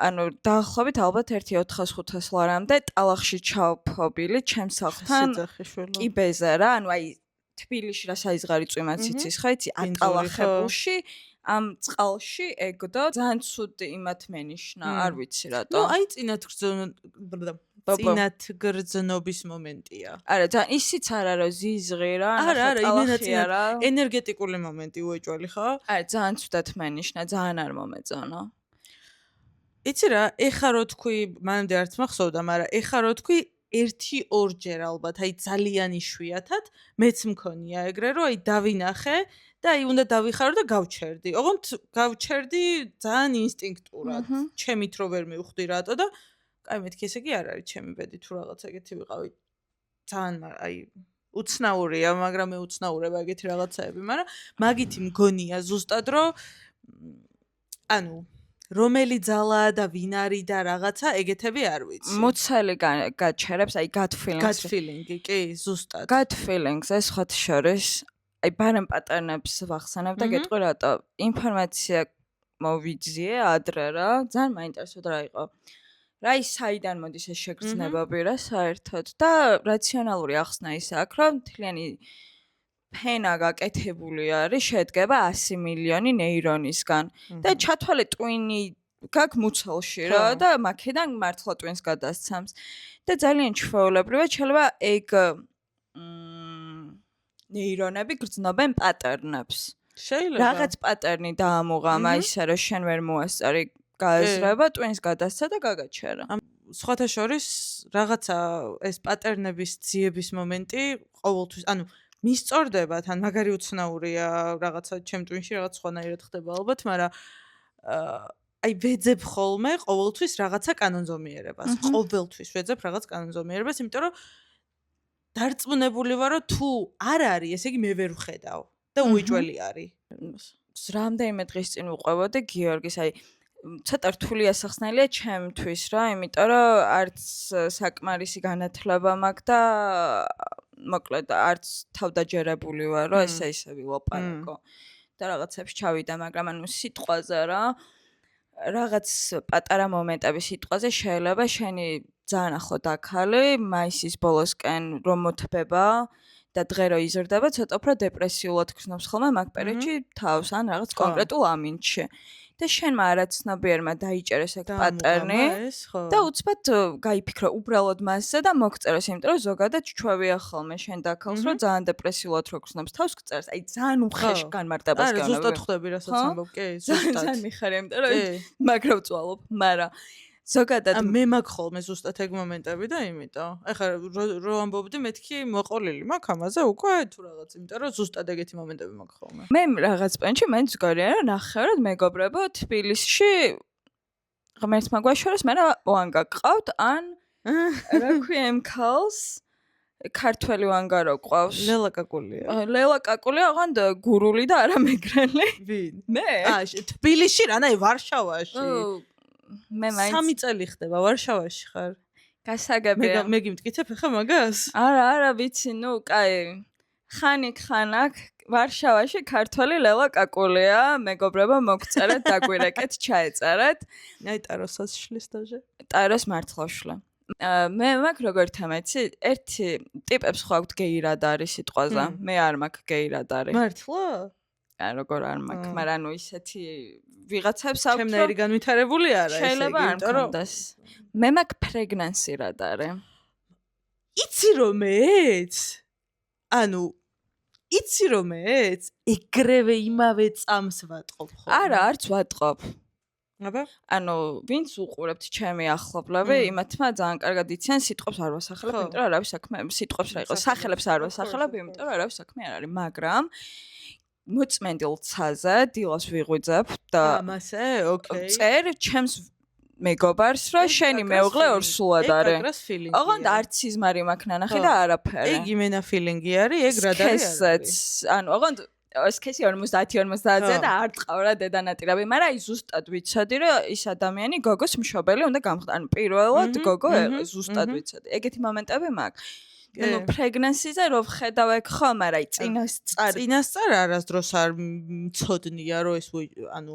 ანუ დაახლოებით ალბათ 1.400-500 ლარამდე ტალახში ჩავფობილი ჩემს სახლთან კიბეზე რა ანუ აი თბილისში რა საიზღარი წვიმაც იცის ხო იცი ატალახებულში ამ წყალში ეგდო ძალიან ცუდი იმათ მენიშნა არ ვიცი რატო ნუ აი წინათ გრძნობის მომენტია. არა, ძალიან ისიც არა რომ ზიზღი რა, არა, იმენად ენერგეტიკული მომენტი უეჭველი ხო? არა, ძალიან ცუდად მენიშნა, ძალიან არ მომეწონა. იცი რა, ეხა რო თქვი, მანამდე არც მახსოვდა, მაგრამ ეხა რო თქვი 1-2 ალბათ, აი ძალიან იშვიათად მეც მქონია ეგრე რომ აი დავინახე და აი უნდა დავიხარო და გავჩერდი. ოღონდ გავჩერდი ძალიან ინსტინქტურად. ჩემით რო ვერ მივხვდი რატო და აი მეთქი ესე კი არ არის ჩემი ბედი თუ რაღაც ეგეთი ვიყავი ძალიან აი უცნაურია მაგრამ მე უცნაურება ეგეთი რაღაცაები მაგრამ მაგითი მგონია ზუსტად რომ ანუ რომელი ძალა და ვინ არის და რაღაცა ეგეთები არ ვიცი მოცელი გაჩერებს აი gut feeling-ი კი ზუსტად gut feelings ეს ხოთ შორის აი ბარემ პატერნებს ვახსენებ და გეტყვი რატო ინფორმაცია მოვიძიე ადრე რა ძალიან მაინტერესებდა რა იყო რა ის საიდან მოდის ეს შეგრძნებები რა საერთოდ და რაციონალური ახსნა ის აქვს რომ მთლიანი ფენა გაკეთებული არის, შედგება 100 მილიონი ნეირონისგან და ჩათვალე ტვინი გაქვს მუცელში რა და მაქედან მართლა ტვინს გადასცემს. და ძალიან ჩვეულებრივად შეიძლება ეგ ნეირონები გრძნობენ პატერნებს. შეიძლება რაღაც პატერნი დაამოღამა ისე რომ შენ ვერ მოასწარი გაეზრება, ტვინს გადასცა და გაგაჩერა. სხვათა შორის რაღაცა ეს პატერნების ძიების მომენტი ყოველთვის, ანუ მისწორდება, თან მაგარი უცნაურია, რაღაცა ჩემ ტვინში რაღაც სხვანაირად ხდება ალბათ, მაგრამ აი ვეძებ ხოლმე ყოველთვის რაღაცა კანონზომიერებას. ყოველთვის ვეძებ რაღაც კანონზომიერებას, იმიტომ რომ დარწმუნებული ვარ, რომ თუ არ არის, ესე იგი მე ვერ ვხედავ და უიჭველი არის. რამდენიმე დღის წინ ვუყვებოდი გიორგის, აი ცოტა რთული ასახსნელია ჩემთვის რა, იმიტომ რომ არც საკმარისი განათლება მაქვს და მოკლედ არც თავდაჯერებული ვარ, რომ ესე ვილაპარაკო და რაღაცებს ჩავიდა, მაგრამ ანუ სიტყვაზე რა რაღაც პატარა მომენტები სიტყვაზე შეიძლება შენი ძალიან ახლო დაქალი მაისის ბოლოსკენ რომ მოთბება და დღე რო იზრდება ცოტა უფრო დეპრესიულად გრძნობს ხოლმე მაგ პერიოდში თავს ან რაღაც კონკრეტულ ამინდში და შენმა არაცნობიერმა დაიჭერეს ეგ პატერნი და უცბად გაიფიქრო უბრალოდ მასზე და მოგწერეს, იმიტომ რომ ზოგადად ჩვევია ხოლმე შენ დაქალს რომ ძალიან დეპრესიულად რო გრძნობს თავს გწერს, აი ძალიან უხეში განმარტებას გეუბნები. არა, ზუსტად ხვდები რასაც ამბობ, კი, ზუსტად. ძალიან მიხარ, იმიტომ რომ მაგრა ვწვალობ, მაგრამ ზოგადად მე მაქვს ხოლმე ზუსტად ეგ მომენტები და იმიტომ. ეხლა რო ამბობდი მეთქი მოყოლილი მაქვს ამაზე უკვე თუ რაღაც, იმიტომ რომ ზუსტად ეგეთი მომენტები მაქვს ხოლმე. მე რაღაც პენჩი მაინც გორია რომ ნახევრად მეგობრებო თბილისში ღმერთს მაგვაშოროს მე ვანგა გყავთ ან რეკვიემ ქალს ქართველი ვანგა რო ყავს. ლელა კაკულია. ლელა კაკულია, ოღონდ გურული და არა მეგრელი. ვინ? მე? თბილისში რა, აი ვარშავაში. მე მაინც 3 წელი ხდება ვარშავაში ხარ. გასაგებია. მე გიმტკიცებ ხა მაგას? არა, ვიცი, ნუ, კაი. ხანაკ ვარშავაში ქართველი ლელა კაკულია, მეგობრებო, მოგწერეთ, დაგვირეკეთ, ჩაეწერეთ. აი ტაროსაც შლის დაჟე. ტაროს მართლა შლა. მე მაქვს როგორ თამეცი, ერთი ტიპებს ხო აქვთ გეი რადარი სიტყვაზე. მე არ მაქვს გეი რადარი. მართლა? ან როგორ არ მაქვს, მაგრამ ანუ ისეთი ვიღაცებს აქვს. ჩემნაირი განვითარებული არა ესე იგი, შეიძლება არ მქონდეს. მე მაქვს პრეგნანსი რადარი. იცი რომ მეც? ანუ იცი რომ მეც ეგრევე იმავე წამს ვატყობ ხო? არა, არც ვატყობ. აბა? ანუ ვინც უყურებთ ჩემი ახლობლები, იმათმა ძალიან კარგად იციან სიტყვებს არ ვასახელებ, იმიტომ რომ არავის საქმე სიტყვებს რა იყოს, სახელებს არ ვასახელებ, იმიტომ რომ არავის საქმე არ არის, მაგრამ მოწმენდილ ცაზე დილას ვიღვიძებ და ამასე, ოკეი. წერ ჩემს მეგობარს რომ შენი მეუღლე ორსულად არის. ოღონდ არც სიზმარი მაქვს ნანახი და არაფერი. ეგ იმენა ფილინგი არის, ეგ რადარი არის. ანუ ოღონდ სქესი 50-50-ზე და არ ტყავ რა დედანატირები, მაგრამ აი ზუსტად ვიცოდი რომ ის ადამიანი გოგოს მშობელი უნდა გამხდარ. ანუ პირველად გოგო ზუსტად ვიცოდი. ეგეთი მომენტები მაქვს. ანუ პრეგნანსიზე რო ვხედავ ეგ ხო, მაგრამ აი წინასწარ არასდროს არ მცოდნია რომ ეს ანუ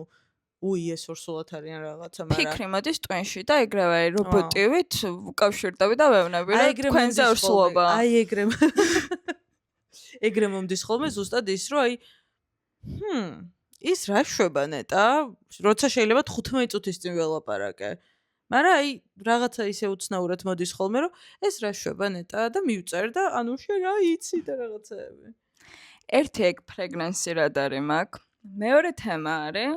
უიეს ორსულად არიან რაღაცა, მაგრამ ფიქრი მოდის ტვინში და ეგრევე რობოტივით უკავშირდები და ვეუბნები რომ თქვენზე ორსულობა. აი ეგრე მომდის ხოლმე ზუსტად ის რომ აი ის რა შვება ნეტა, როცა შეიძლება 15 წუთის წინ ველაპარაკე. მაგრამ აი რაღაცა ისე უცნაურად მოდის ხოლმე რომ ეს რა შვება ნეტა და მივწერ და ანუ შენ რა იცი და რაღაცეები. ერთი ეგ პრეგნანსი რადარი მაქვს. მეორე თემა არის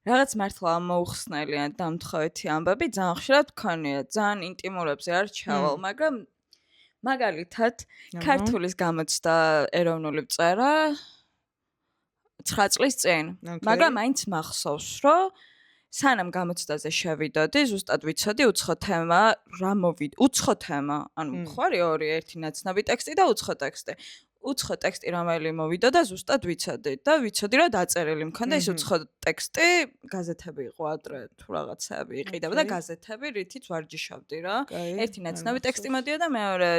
რაღაც მართლა მოუხსნელია დამთხოვეთი ამბები, ძალიან ხშირად გქონია, ძალიან ინტიმურებზე არ ჩავალ, მაგრამ მაგალითად ქართულის გამოცდა ეროვნული წერა 9 წლის წინ, მაგრამ მაინც მახსოვს, რომ სანამ გამოცდაზე შევიდოდი, ზუსტად ვიცოდი უცხო თემა, რა მოვიდა, უცხო თემა, ანუ ხარი ორი, ერთი ნაცნობი ტექსტი და უცხო ტექსტი. უცხო ტექსტი რომელი მოვიდა და ზუსტად ვიცოდი და ვიცოდი რომ დაწერილი მქონდა ეს უცხო ტექსტი, გაზეთები იყო ადრე თუ რაღაცები იყიდება და გაზეთები რითიც ვარჯიშობდი რა. ერთი ნაცნობი ტექსტი მოდიოდა, მეორე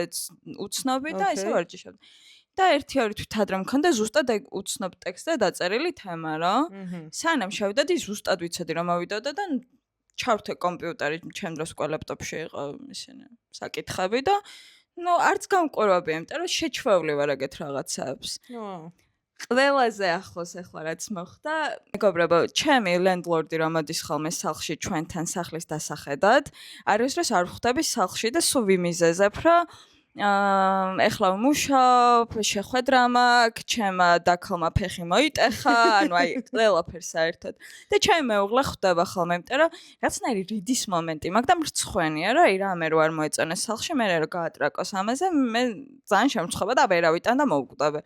უცნობი და ესე ვარჯიშობდი. და ერთი-ორი თვით ადრე მქონდა ზუსტად ეგ უცნობ ტექსტზე დაწერილი თემა რა. სანამ შევიდოდი ზუსტად ვიცოდი რომ მოვიდოდა და ჩავრთე კომპიუტერი, ჩემ დროს უკვე ლეპტოპში იყო ისინი საკითხები და ნუ არც გამყურებია, იმიტომ რომ შეჩვეული ვარ ეგეთ რაღაცებს. ყველაზე ახლოს ახლა რაც მოხდა, მეგობრებო, ჩემი ლენდლორდი რომ მოდის ხოლმე სახლში ჩვენთან სახლის დასახედად, არის რომ არ ხვდები სახლში და სულ ვიმიზეზებ, რომ ეხლა ვმუშაობ, შეხვედრა მაქვს, ჩემმა დაქალმა ფეხი მოიტეხა, ანუ აი ყველაფერს საერთოდ. და ჩემი მეუღლე ხვდება ხოლმე, იმიტომ რომ რაღაცნაირი რიდის მომენტი მაქვს და მრცხვენია, რომ აი რამე რო არ მოეწონეს სახლში, მე რო გაატრაკოს ამაზე, მე ძალიან შემრცხვება და ვერავიდან და მოვკვდები.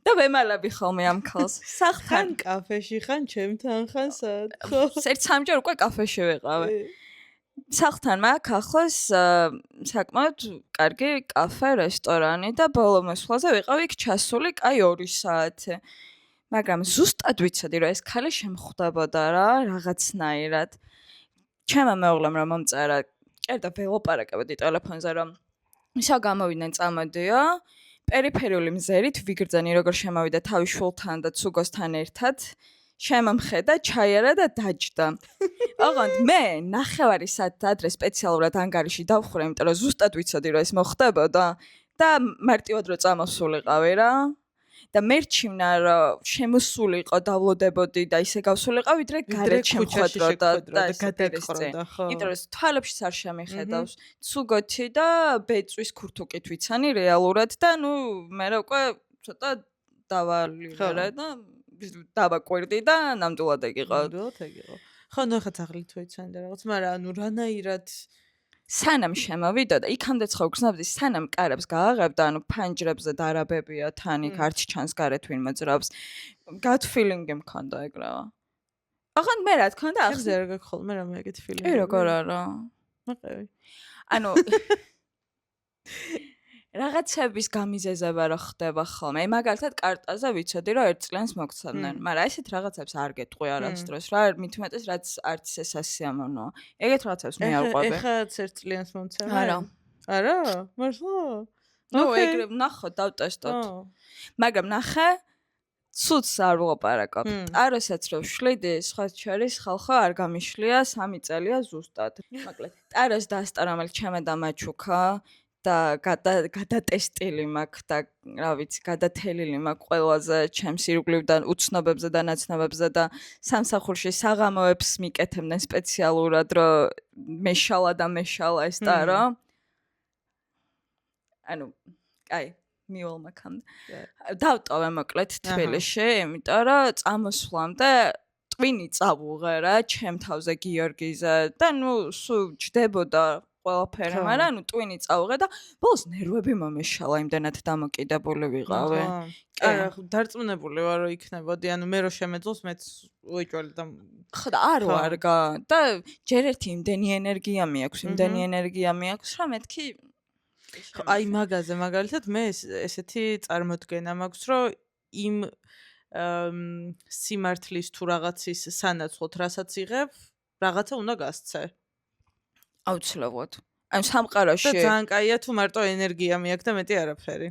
და ვემალები ხოლმე ამ ქალს. ხან კაფეში, ხან ჩემთან, ხან სად? ხო. ერთ-სამჯერ უკვე კაფეში ვიყავი. სახლთან მაქვს ახლოს საკმაოდ კარგი კაფე, რესტორანი და ბოლო მოსვლაზე ვიყავი იქ ჩასული კაი 2 საათი. მაგრამ ზუსტად ვიცოდი, რომ ეს ქალი შემხვდებოდა რა, რაღაცნაირად. ჩემმა მეუღლემ რომ მომწერა, კერდა ველოპარაკებოდი ტელეფონზე, რომ ისა გამოვიდნენ წამოდიო. პერიფერიული მზერით ვიგრძენი როგორ შემოვიდა თავის შულთან და ცუგოსთან ერთად შემომხედა, ჩაიარა და დაჯდა. ოღონდ მე 9 საათი ადრე სპეციალურად ანგარიში დავხურე, იმიტომ რომ ზუსტად ვიცოდი რომ ეს მოხდებოდა და მარტივად რო წამოსულიყავი რა. და მერჩივნა რომ შემოსულიყო, დავლოდებოდი და ისე გავსულიყავ, ვიდრე გარეთ შემხვედროდა და გადაექროდა, ხო. იმიტომ რომ თვალებშიც არ შემიხედავს. ცუგოთი და ბეწვის ქურთუკით ვიცანი რეალურად და ნუ მე უკვე ცოტა დავალივერე და დავაკვირდი და ნამდვილად ეგ იყო. ხო, ნუ ხა თაღლით ვიცანი და რაღაც, მაგრამ ანუ რანაირად სანამ შემოვიდა და იქამდე ხო გრძნობდი, სანამ კარებს გააღებდა, ანუ ფანჯრებზე დარაბებია თან იქ არც ჩანს გარეთ ვინ მოძრაობს. Gut feeling-ი მქონდა ეგ რა. ოღონდ მე რა თქმა უნდა ახლა არ გაქვს ხოლმე რამე ეგეთ feeling. როგორ არა? მაყევი. ანუ რაღაცების გამიზეზება რა ხდება ხოლმე. მაგალითად კარტაზე ვიცოდი რომ 1 წლიანს მოგცემდნენ, მაგრამ ესეთ რაღაცებს არ გეტყვი არასდროს რა, მით უმეტეს რაც არც ეს სასიამოვნოა. ეგეთ რაღაცებს მე არ ყვები. ეხლა 1 წლიანს მომცემენ? არა. არა? მართლა? ნუ ეგრე ნახოთ, დავტესტოთ. მაგრამ ნახე ცუც არ ვლაპარაკობ. ტაროსაც რო ვშლიდი, სხვა შორის ხალხო არ გამიშლია 3 წელია ზუსტად. მოკლედ, ტაროს დასტა რომელიც ჩემედა მაჩუქა და გადატესტილი მაქვს და რა ვიცი, გადათელილი მაქვს ყველაზე ჩემს ირგვლივ უცნობებზე და ნაცნობებზე და სამსახურში საღამოებს მიკეთებდნენ სპეციალურად, რომ მეშალა ეს ტარო. ანუ, აი მიულმა ქამდე. დავტოვე მოკლედ თბილისში, იმიტომ რომ წამოსვლამდე ტვინი წავუღე რა, ჩემ თავზე გიორგიზე და ნუ სულ ჯდებოდა ყველაფერი, მაგრამ ნუ ტვინი წავუღე და ბოლოს ნერვები მომეშალა, იმდანად დამოკიდებული ვიყავი. არა, დარწმუნებული ვარ რომ იქნებოდი, ანუ მე რო შემეძლოს მეც უეჭველი და ხო და არ ვარგა და ჯერ ერთი იმდენი ენერგია მიაქვს, რომ მეთქი აი მაგაზე მაგალითად მე ესეთი წარმოდგენა მაქვს, რომ იმ სიმართლის თუ რაღაცის სანაცვლოდ რასაც იღებ, რაღაცა უნდა გასცე. აუცილებლად. ანუ სამყაროში და ძალიან კაია თუ მარტო ენერგია მიაქვს და მეტი არაფერი.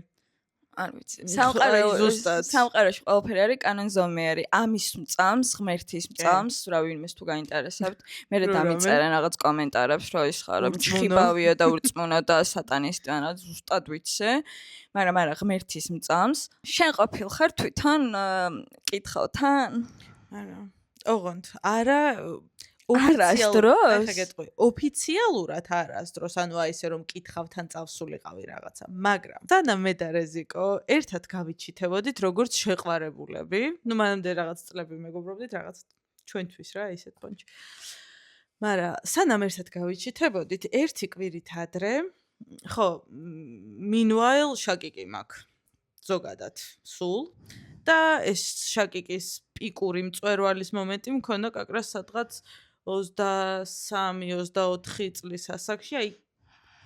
არ ვიცი. სამყაროში ყველაფერი არის კანონზომიერი. ამის მწამს, ღმერთის მწამს, რა ვინმეს თუ გაინტერესებთ, მე დამიწერენ რაღაც კომენტარებს, რომ ის ხარ, რომ ჩხიბავია და ურწმუნა და სატანისტი, ან ზუსტად ვიცი. მაგრამ არა ღმერთის მწამს. შენ ყოფილ ხარ თვითონ კითხავ თან? არა. ოღონდ, არა ოფიციალურად არასდროს, ანუ აი ესე რომ კითხავთან წავსულიყავი რაღაცა, მაგრამ სანამ მე და რეზიკო ერთად გავიჩითებოდით როგორც შეყვარებულები, ნუ მანამდე რაღაც წლები მეგობრობდით რაღაც ჩვენთვის რა ისეთ პონჩი. მაგრამ სანამ ერთად გავიჩითებოდით, ერთი კვირით ადრე, ხო, meanwhile შაკიკი მაქვს ზოგადად სულ და ეს შაკიკის პიკური მწვერვალის მომენტი მქონდა კაკრას სადღაც 23-24 წლის ასაკში, აი,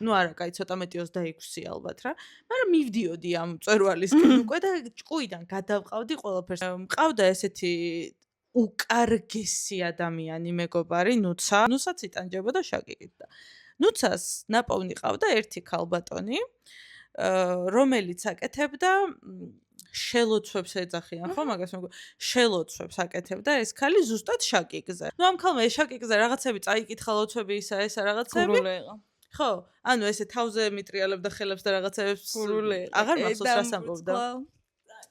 ნუ არა, კაი, ცოტა მეტი 26 ალბათ რა, მაგრამ მივდიოდი ამ მწვერვალისკენ უკვე და ჭკუიდან გადავყავდი ყველაფერს. მყავდა ესეთი უკარგესი ადამიანი მეგობარი, ნუცაც იტანჯებოდა შაკიკით და ნუცას ნაპოვნი ყავდა ერთი ქალბატონი, რომელიც აკეთებდა შელოცვებს ეძახიან, ხო, მაგას მეგო, შელოცვებს აკეთებდა ეს ქალი ზუსტად შაკიკზე. ნუ ამ ქალმა ეს შაკიკზე რაღაცები წაიკითხა ლოცვები ისა რაღაცები. ხო, ანუ ესე თავზე მიტრიალებდა ხელებს და რაღაცებს აღარ მახსოვს რას ამბობდა.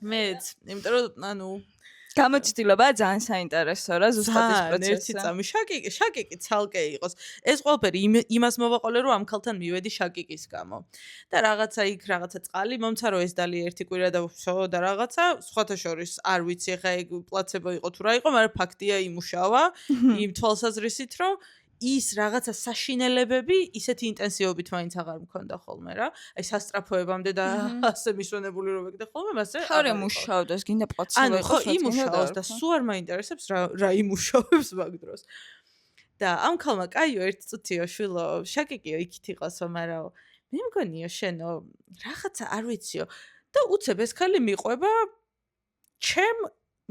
მეც, იმიტომ რომ ანუ გამოცდილობაა ძალიან საინტერესო რა ზუსტად ეს პროცესი. ერთი წამი შაკიკი ცალკე იყოს. ეს ყველაფერი იმას მოვაყოლე რომ ამ ქალთან მივედი შაკიკის გამო. და რაღაცა იქ რაღაცა წყალი მომცა რომ ეს დალი ერთი კვირა და ვშო და რაღაცა სხვათა შორის არ ვიცი ხა ეგ პლაცებო იყო თუ რა იყო, მაგრამ ფაქტია იმუშავა იმ თვალსაზრისით რომ ის რაღაცა საშინელებები ისეთი ინტენსივობით მაინც აღარ მქონდა ხოლმე რა. აი სასტრაფოებამდე და ასე მისვენებული რომ ეგდა ხოლმე, მასე ხარ მუშაობდეს, გინდა პლაცებო იყო. ხო, იმუშაოს და სულ არ მაინტერესებს რა იმუშავებს მაგ დროს. და ამ ქალმა კაიო ერთ წუთიო შვილო, შაკიკიო იქით იყოსო, მაგრამ მე მგონიო შენო რაღაცა არ ვიციო და უცებ ეს ქალი მიყვება ჩემ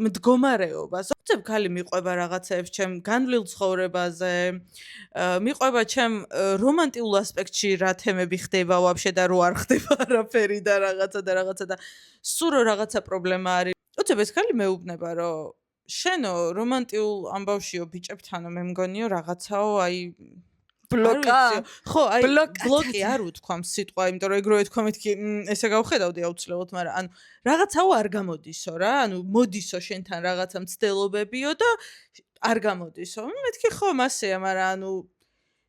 მდგომარეობას. უცებ ქალი მიყვება რაღაცეებს ჩემ განვლილ ცხოვრებაზე, მიყვება ჩემ რომანტიულ ასპექტში რა თემები ხდება ვაფშე და რო არ ხდება არაფერი და რაღაცა და სულ რაღაცა პრობლემა არის. უცებ ეს ქალი მეუბნება რომ შენო რომანტიულ ამბავშიო ბიჭებთანო მე მგონიო რაღაცაო აი ბლოკა. ხო, აი ბლოკი არ უთქვამ სიტყვა, იმიტომ რომ ეგრევე თქვა მეთქი ესე გავხედავდი აუცილებლად, მაგრამ ანუ რაღაცაო არ გამოდისო რა, ანუ მოდისო შენთან რაღაცა მცდელობებიო და არ გამოდისო. მეთქი ხო, მასეა, მაგრამ ანუ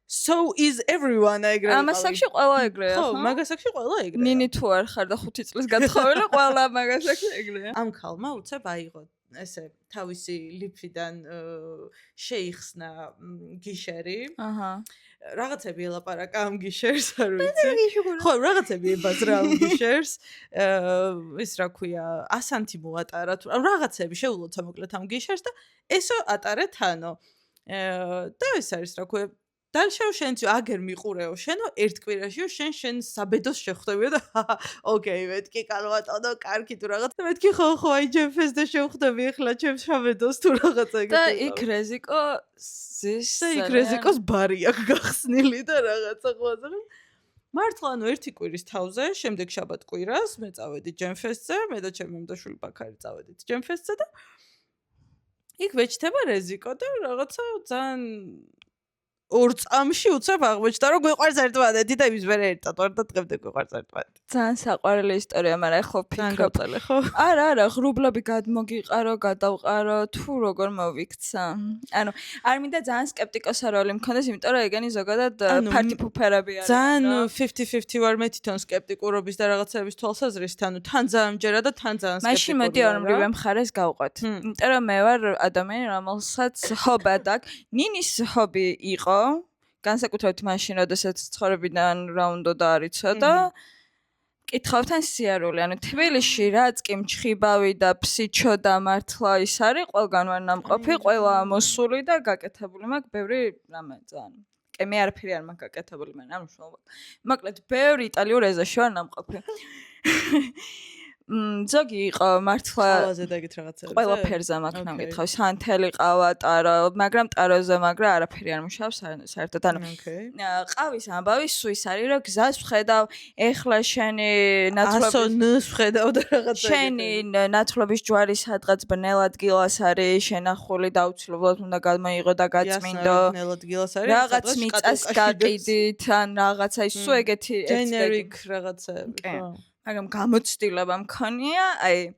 so is everyone ეგრევე. ამასაკში ყველა ეგრეა. ხო, მაგასაკში ყველა ეგრეა. ნინი თუ არ ხარ და 5 წლის გათხოვილი ყველა მაგასაკში ეგრეა. ამ ქალმა უცებ აიღო ესე თავისი ლიფიდან შეიხსნა გიშერი. აჰა. რაღაცები ელაპარაკა ამ გიშერს, არ ვიცი. ხო, რაღაცები ებაზრა ამ გიშერს. ის რა ქვია, ასანთი მოატარა თუ რაღაცები შეულოცა მოკლედ ამ გიშერს და ესო ატარეთანო. და ეს არის რა ქვია დალშავ შენც აგერ მიყურეო შენო ერთ კვირაშიო შენ საბედოს შეხვდებიო და ოკეი მეთქი კალვატონო კარგი თუ რაღაც და მეთქი ხო აი ჯეფეს და შევხვდები ახლა ჩემს საბედოს თუ რაღაცა ეგეთი და იქ რეზიკო ზის და იქ რეზიკოს ბარი აქვს გახსნილი და რაღაცა ყვაზე მართლა ანუ ერთი კვირის თავზე შემდეგ შაბათ კვირას მე წავედი ჯემფესზე მე და ჩემი მემდაშვილი ბაქარი წავედით ჯემფესზე და იქ ვეჩდება რეზიკო და რაღაცა ძალიან ორ წამში უცებ აღმოჩნდა რომ გვიყვარს ერთმანეთი და იმის მერე ერთად ვარ და დღემდე გვიყვარს ერთმანეთი. ძალიან საყვარელი ისტორია, მაგრამ ხო ფიქრობ. ხო. არა, ღრუბლები გადმოგიყარო, გადავყარო, თუ როგორ მოვიქცა. ანუ არ მინდა ძალიან სკეპტიკოსა როლი მქონდეს, იმიტომ რომ ეგენი ზოგადად ფარტი ფუფერები არის. ძალიან 50-50 ვარ მე თვითონ სკეპტიკურობის და რაღაცების თვალსაზრისით, ანუ თან ძალიან მჯერა და თან ძალიან სკეპტიკურია. მაშინ მოდი ორივე მხარეს გავყვეთ. იმიტომ რომ მე ვარ ადამიანი, რომელსაც ჰობად აქვს. ნინის ჰობი იყო განსაკუთრებით მაშინ, როდესაც ცხოვრებიდან რა უნდა დაარიცო და კითხავთან სიარული, ანუ თბილისში რაც კი მჩხიბავი და ფსიჩო და მართლა ის არის, ყველგან ვარ ნამყოფი, ყველა მოსული და გაკეთებული მაქვს ბევრი რამე ძალიან. კი მე არაფერი არ მაქვს გაკეთებული, მაგრამ არ მნიშვნელობა. მოკლედ, ბევრი იტალიურ ეზოში ვარ ნამყოფი. ზოგი იყო მართლა ყავაზე და ეგეთ რაღაცები. ყველა ფერზე მაქვს ნამკითხავი, სანთელი ყავა, ტარო, მაგრამ ტაროზე მაგრა არაფერი არ მუშაობს საერთოდ. ანუ ყავის ამბავი სუის არის, რომ გზას ვხედავ, ეხლა შენი ნათლობის ვხედავ და რაღაცა. შენი ნათლობის ჯვარი სადღაც ბნელ ადგილას არის, შენახული და აუცილებლად უნდა გადმოიღო და გაწმინდო. ბნელ ადგილას არის. რაღაც მიწას გაყიდით, ან რაღაცა ის სულ ეგეთი generic რაღაცები, ხო. მაგრამ გამოცდილება მქონია, აი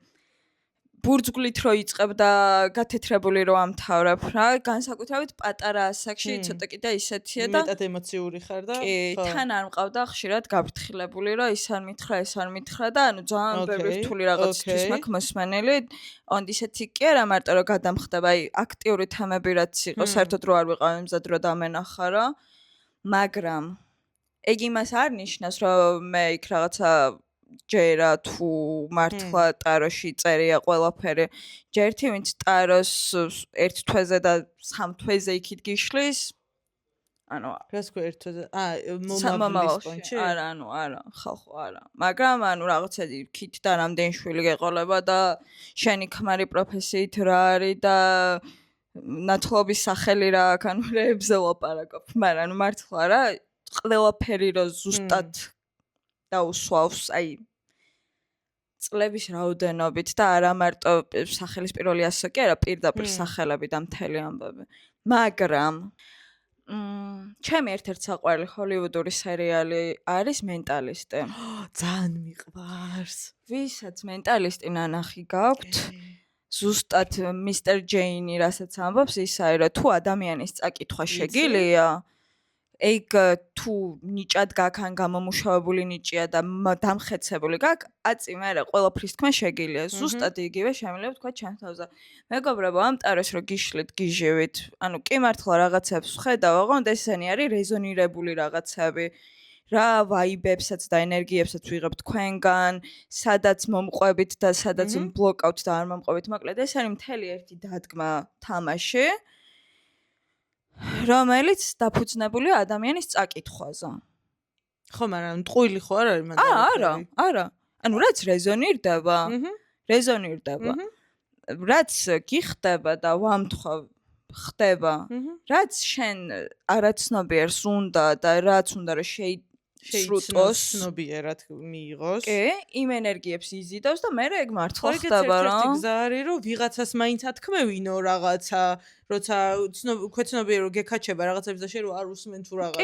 ბურძგვლით რო იწყებ და გათეთრებული რო ამთავრებ რა, განსაკუთრებით პატარა ასაკში ცოტა კიდე ისეთია და მეტად ემოციური ხარ და კი, თან არ მყავდა ხშირად გაფრთხილებული, რომ ის არ მითხრა, ეს არ მითხრა და ანუ ძალიან ბევრი რთული რაღაცისთვის მაქვს მოსმენელი. ოღონდ ისეთი კი არა მარტო რომ გადამხდება, აი აქტიური თემები რაც იყო, საერთოდ რო არ ვიყავ იმზად რომ დამენახარო, მაგრამ ეგ იმას არ ნიშნავს, რომ მე იქ რაღაცა ჯერა თუ მართლა ტაროში წერია ყველაფერი. ჯერთი ვინც ტაროს ერთ თვეზე და სამ თვეზე იქით გიშლის. ანუ რას ქვია ერთ თვეზე? მომავლის პონჩი? არა, ანუ არა, ხალხო არა. მაგრამ ანუ რაღაცა იქით და რამდენი შვილი გეყოლება და შენი ქმარი პროფესიით რა არის და ნათლობის სახელი რა აქვს, ანუ რეებზე ლაპარაკობ. მაგრამ ანუ მართლა რა, ყველაფერი რო ზუსტად დაუსვავს, აი წლების რაოდენობით და არა მარტო სახელის პირველი ასო კი არა, პირდაპირ სახელები და მთელი ამბები. მაგრამ ჩემი ერთ-ერთი საყვარელი ჰოლივუდური სერიალი არის მენტალისტი. ძალიან მიყვარს. ვისაც მენტალისტი ნანახი გაქვთ? ზუსტად მისტერ ჯეინი რასაც ამბობს ისაა, რომ თუ ადამიანის წაკითხვა შეგილია, ეგ თუ ნიჭად გაქვს ან გამომუშავებული ნიჭია და დამხეცებული გაქვს, აწი მერე ყველაფრის თქმა შეგილია. ზუსტად იგივე შემიძლია თქვა ჩემს თავზე. მეგობრებო, ამტარეს რომ გიშლით, გიჟივით, ანუ კი მართლა რაღაცებს ვხედავ, ოღონდ ესენი არის რეზონირებული რაღაცები. რა ვაიბებსაც და ენერგიებსაც ვიღებთ თქვენგან, სადაც მომყვებით და სადაც ბლოკავთ და არ მომყვებით, მოკლედ ეს არის მთელი ერთი დადგმა თამაში, რომელიც დაფუძნებულია ადამიანის წაკითხვაზე. ხო, მაგრამ ტყუილი ხო არ არის მანდ? არა. ანუ რაც რეზონირდება, რაც გიხდება და ვამთხო ხდება, რაც შენ არაცნობიერს უნდა და რაც უნდა რომ შეიცნოს ცნობიერად მიიღოს. კი, იმ ენერგიებს იზიდავს და მე ეგ მართლა ხდება რა. ეგ გზა არის რომ ვიღაცას მაინც ათქმევინო რაღაცა, როცა ქვეცნობიერ რომ გეკაჩება რაღაცებს და შენ რომ არ უსმენ თუ რაღაცა.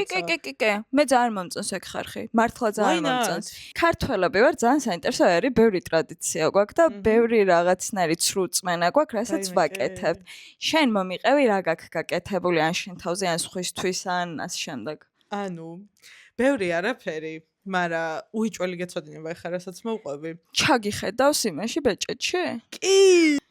კი. მე ძალიან მომწონს ეგ ხარხი. მართლა ძალიან მომწონს. ქართველები ვარ, ძალიან საინტერესო არის, ბევრი ტრადიცია გვაქვს და ბევრი რაღაცნაირი ცრუ წმენა გვაქვს, რასაც ვაკეთებთ. შენ მომიყევი რა გაქვს გაკეთებული ან შენ თავზე ან სხვისთვის ან ასე შემდეგ. ანუ ბევრი არაფერი, მაგრამ უიჭველი გეცოდინება ეხლა რასაც მოვყვები. ჩაგიხედავს იმაში ბეჭედში? კი.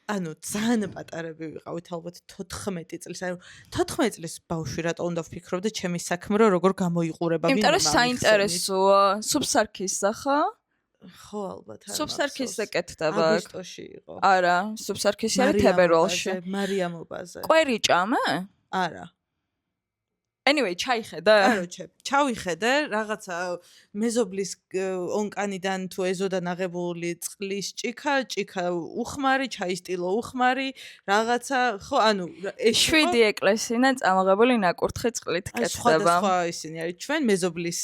ანუ ძალიან პატარები ვიყავით ალბათ 14 წლის. ანუ 14 წლის ბავშვი რატო უნდა ვფიქრობდე ჩემი საქმე რომ როგორ გამოიყურება ვინმე. იმიტომ რომ საინტერესოა. სუბსარქისზე ხო? ხო ალბათ არა. სუბსარქისზე კეთდება. აგვისტოში იყო. არა, სუბსარქისი არის თებერვალში. მარიამობაზე. კვერი ჭამე? არა. Anyway, ჩაიხედე? კაროჩე, ჩავიხედე რაღაცა მეზობლის ონკანიდან თუ ეზოდან აღებული წყლის ჭიქა უხმარი, ჩაისტილო უხმარი, რაღაცა, ხო, ანუ ეს 7 ეკლესინა წამოღებული ნაკურთხი წყლით კეთდება. სხვა ისინი არის ჩვენ მეზობლის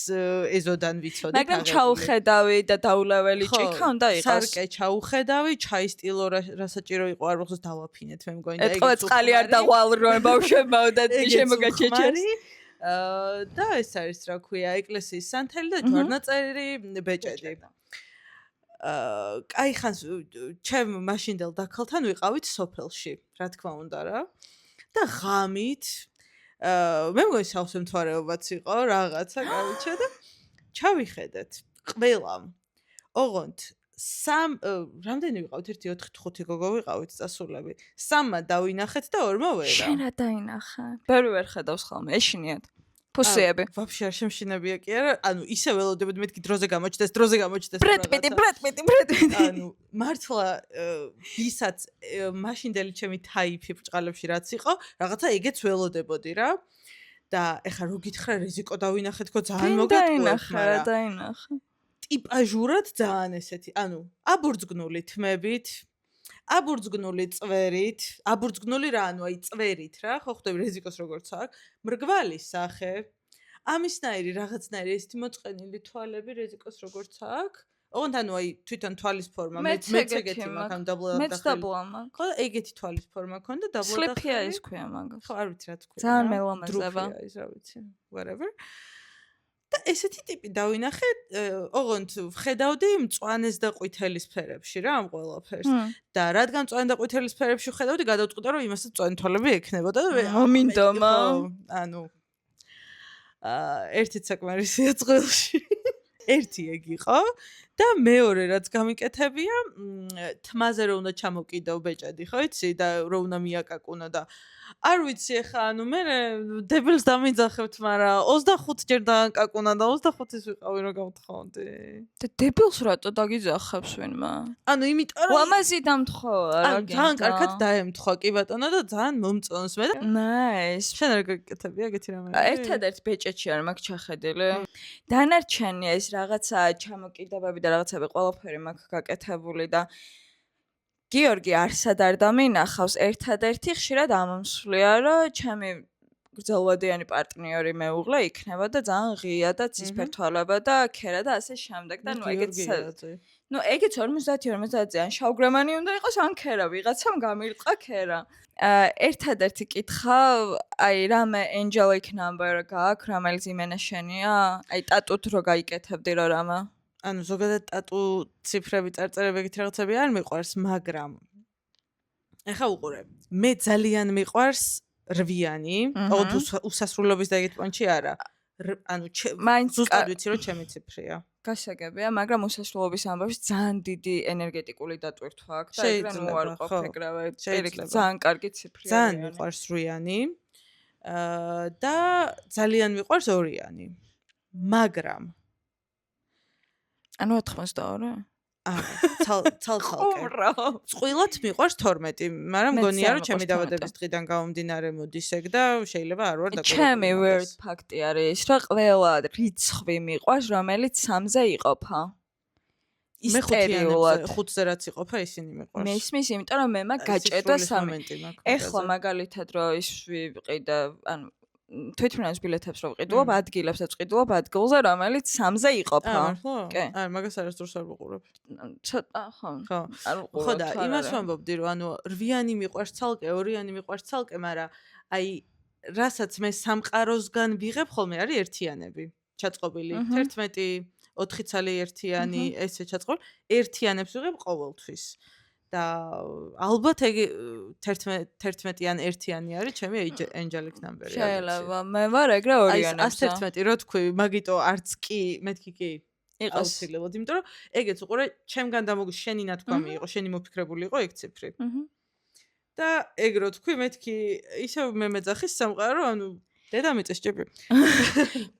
ეზოდან ვიცოდით. მაგრამ ჩაუხედავი და დაულეველი ჭიქა უნდა იყოს. სარკე ჩაუხედავი, ჩაისტილო რა საჭირო იყო არ მოხდეს დავაფინეთ მე მგონი და ეგ წყალი არ დაყვალრო ბავშვებმა და შემოგაჩეჩეს. და ეს არის რა ქვია ეკლესიის სანთელი და ჯვარნაწერი ბეჭედი. კაი ხანს ჩემ მაშინდელ დაქალთან ვიყავით სოფელში, რა თქმა უნდა რა. და ღამით მე მგონი სავსემთვარეობაც იყო რაღაცა, კაროჩე და ჩავიხედეთ ყველამ. ოღონდ რამდენი ვიყავით? 1 4 5 გოგო ვიყავით წასულები. 3-მა დავინახეთ და 2-მა ვერა. შენ რა დაინახე? ბევრი ვერ ხედავს ხოლმე, ეშინიათ. ფუსიები. ვაფშე არ შემშინებია კი არა, ანუ ისე ველოდებოდი მეთქი დროზე გამოჩდეს. ბრედ პიტი. ანუ მართლა ვისაც მაშინდელი ჩემი თაიფი ბრჭყალებში რაც იყო, რაღაცა ეგეც ველოდებოდი რა. და ეხლა რო გითხრა რიზიკო დავინახეთ, ხო ძალიან მოგატყუებს, რა დაინახე. ტიპაჟურად ძალიან ესეთი, ანუ აბურძგნული თმებით, აბურძგნული წვერით, აბურძგნული რა, ანუ აი წვერით რა, ხო ხვდები რეზიკოს როგორც აქვს, მრგვალი სახე, ამისნაირი რაღაცნაირი ესეთი მოწყენილი თვალები რეზიკოს როგორც აქვს. ოღონდ ანუ აი თვითონ თვალის ფორმა, მეც ეგეთი მაქვს, ანუ დაბლა მეც დაბლა მაქვს. ხო, ეგეთი თვალის ფორმა ქონდა, დაბლა და სლიფია ის ქვია მაგას. ხო, არ ვიცი რა თქვა. ძალიან მელამაზება. ის რა ვიცი, whatever. და ესეთი ტიპი დავინახე, ოღონდ ვხედავდი მწვანეს და ყვითელის ფერებში რა ამ ყველაფერს. და რადგან მწვანე და ყვითელის ფერებში ვხედავდი, გადავწყვიტე რომ იმასაც მწვანე თვალები ექნებოდა და ამინდომა. ანუ ერთი საკმარისია წყვილში. ერთი ეგ იყო და მეორე რაც გამიკეთებია, თმაზე რომ უნდა ჩამოკიდო ბეჭედი, ხო იცი და რომ უნდა მიაკაკუნო და არ ვიცი ახლა ანუ მე დებილს დამიძახებთ, მაგრამ 25 ჯერ დააკაკუნა და 25-ის ვიყავი რომ გამთხოვდი. და დებილს რატო დაგიძახებს ვინმე? ანუ იმიტომ რომ ლამაზი დამთხოვა რა გინდა. ძალიან კარგად დაემთხვა კი ბატონო და ძალიან მომწონს მე და ნაის. შენ არ გაკეთებია ეგეთი რამე? ერთადერთ ბეჭედში არ მაქვს ჩახედილი. დანარჩენი ეს რაღაცა ჩამოკიდებები და რაღაცები ყველაფერი მაქვს გაკეთებული და გიორგი არსად არ დამინახავს ერთადერთი ხშირად ამომსვლია რომ ჩემი გრძელვადიანი პარტნიორი მეუღლე იქნება და ძალიან ღია და ცისფერთვალება და ქერა და ასე შემდეგ და ეგეც 50-50-ზე ან შავგრემანი უნდა იყოს ან ქერა ვიღაცამ გამილყა ქერა. ერთადერთი კითხა, აი რამე angelic number გაქვს, რომელიც იმენაშენია? აი ტატუთ რო გაიკეთებდი რა რამა? ანუ ზოგადად ტატუ ციფრები წარწერები ეგეთ რაღაცები არ მიყვარს, მაგრამ ეხა უყურე. მე ძალიან მიყვარს რვიანი, ოღონდ უსასრულობის და ეგეთ პონჩი არა. ანუ ზუსტად ვიცი რომ ჩემი ციფრია. გასაგებია, მაგრამ უსასრულობის ამბავში ძალიან დიდი ენერგეტიკული დატვირთვა აქვს და ეგრე უარყოფ ეგრევე. ძალიან კარგი ციფრია. ძალიან მიყვარს რვიანი. და ძალიან მიყვარს ორიანი. მაგრამ ანუ 82? ცალ-ცალ-ცალკე. წყვილად მიყვარს 12, მაგრამ მგონია რომ ჩემი დაბადების დღიდან გამომდინარე მოდის ეგ და შეიძლება არ ვარ დაკავშირებული. ჩემი weird ფაქტი არის, რომ ყველა რიცხვი მიყვარს, რომელიც 3-ზე იყოფა. მე 5-ზე რაც იყოფა, ისინი მიყვარს. მესმის, იმიტომ რომ მე მაგაჭედა 3. ეხლა მაგალითად რომ ის ვიყი და ანუ თვითმფრინავის ბილეთებს რო ვყიდულობ, ადგილებსაც ვყიდულობ ადგილზე, რომელიც 3-ზე იყოფა. კი. აი, მაგას არასდროს არ ვუყურებ. ცოტა, ხო. არ ვუყურებ. ხო და იმას ვამბობდი, რომ ანუ რვიანი მიყვარს ცალკე, ორიანი მიყვარს ცალკე, მაგრამ აი, რასაც მე სამყაროსგან ვიღებ, ხოლმე არის ერთიანები. ჩაწყობილი 11, 4 ცალი ერთიანი, ესე ჩაწყობილი. ერთიანებს ვიღებ ყოველთვის. და ალბათ ეგ 11-იან ერთიანი არის ჩემი angelic number-ი. შეიძლება, მე ვარ ეგრე ორიანებს. აი 111 რო თქვი, მაგიტო არც კი, მეთქი კი. იყოს აუცილებლად, იმიტომ რომ ეგეც უყურე, ჩემგან დამოგვი შენი ნათქვამი იყო, შენი მოფიქრებული იყო ეგ ციფრი. და ეგ რო თქვი, მეთქი ისევ მე მეძახის სამყარო, ანუ დედამიწის ჭიპი.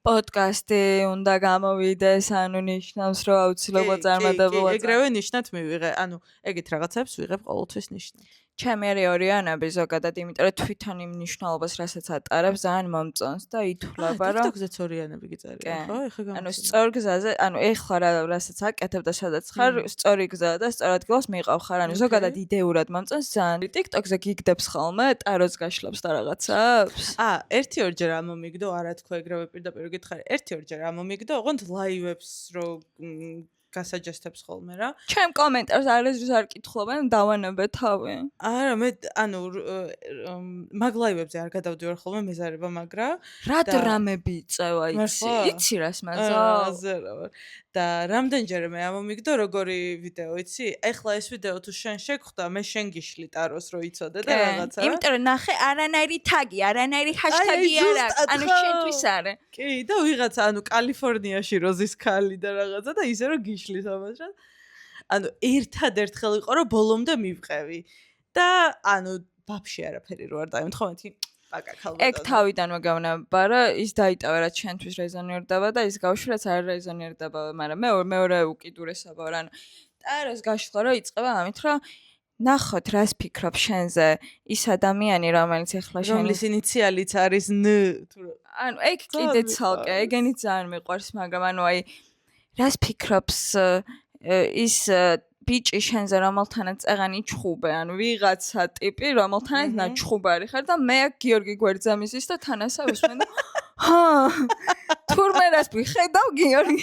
პოდკასტი უნდა გამოვიდეს, ანუ ნიშნავს, რომ აუცილებლად წარმატებულად. ეგრევე ნიშნად მივიღე, ანუ ეგეთ რაღაცებს ვიღებ ყოველთვის ნიშნად. ჩემი არის ორიანები ზოგადად, იმიტომ რომ თვითონ იმ მნიშვნელობას, რასაც ატარებს, ძალიან მომწონს და ითვლება, რომ TikTok-ზეც ორიანები გიწერია, ხო? ეხლა გამოსულა. ანუ სწორ გზაზე, ანუ ეხლა რასაც აკეთებ და სადაც ხარ, სწორი გზა და სწორ ადგილას მიყავ ხარ. ანუ ზოგადად იდეურად მომწონს ძალიან. TikTok-ზე გიგდებს ხოლმე, ტაროს გაშლებს და რაღაცებს? 1-2-ჯერ ამომიგდო, არა თქვა ეგრევე პირდაპირ გითხარი. 1-2-ჯერ ამომიგდო, ოღონდ ლაივებს რო გასაჯესტებს ხოლმე რა. ჩემ კომენტარს არასდროს არ კითხულობენ, დავანებე თავი. არა, მე ანუ მაგ ლაივებზე არ გადავდივარ ხოლმე მეზარება, მაგრა. რა დრამები იწევა, იცი რას მაზო? აზერავარ. და რამდენჯერ მე ამომიგდო როგორი ვიდეო, იცი? ეხლა ეს ვიდეო თუ შენ შეგხვდა, მე შენ გიშლი ტაროს რო იცოდე და რაღაცა. იმიტომ რომ ნახე არანაირი თაგი, არანაირი ჰაშტაგი არ აქვს, ანუ შენთვის არის. კი, და ვიღაცა ანუ კალიფორნიაში როზის ქალი და რაღაცა და ისე რომ გიშლის ამას რა. ანუ ერთადერთ ხელ იყო რომ ბოლომდე მივყევი. და ანუ ბაბში არაფერი რო არ დაემთხო მეთქი ეგ თავიდანვე გავნაბარა, ის დაიტავა რაც შენთვის რეზონირდება და ის გავშვი რაც არ რეზონირდება, მაგრამ მეორე უკიდურესობა ვარ, ანუ ტაროს გაშლა რო იწყება ამით, რომ ნახოთ რას ფიქრობ შენზე ის ადამიანი, რომელიც ეხლა რომლის ინიციალიც არის N თუ ანუ ეგ კიდე ცალკე, ეგენი ძალიან მიყვარს, მაგრამ ანუ აი რას ფიქრობს ის ბიჭი შენზე რომელთანაც წეღანი ჩხუბე, ანუ ვიღაცა ტიპი რომელთანაც ნაჩხუბარი ხარ და მე აქ გიორგი გვერდზამისის და თანასა ვისმენ და თურმე რას ვიხედავ გიორგი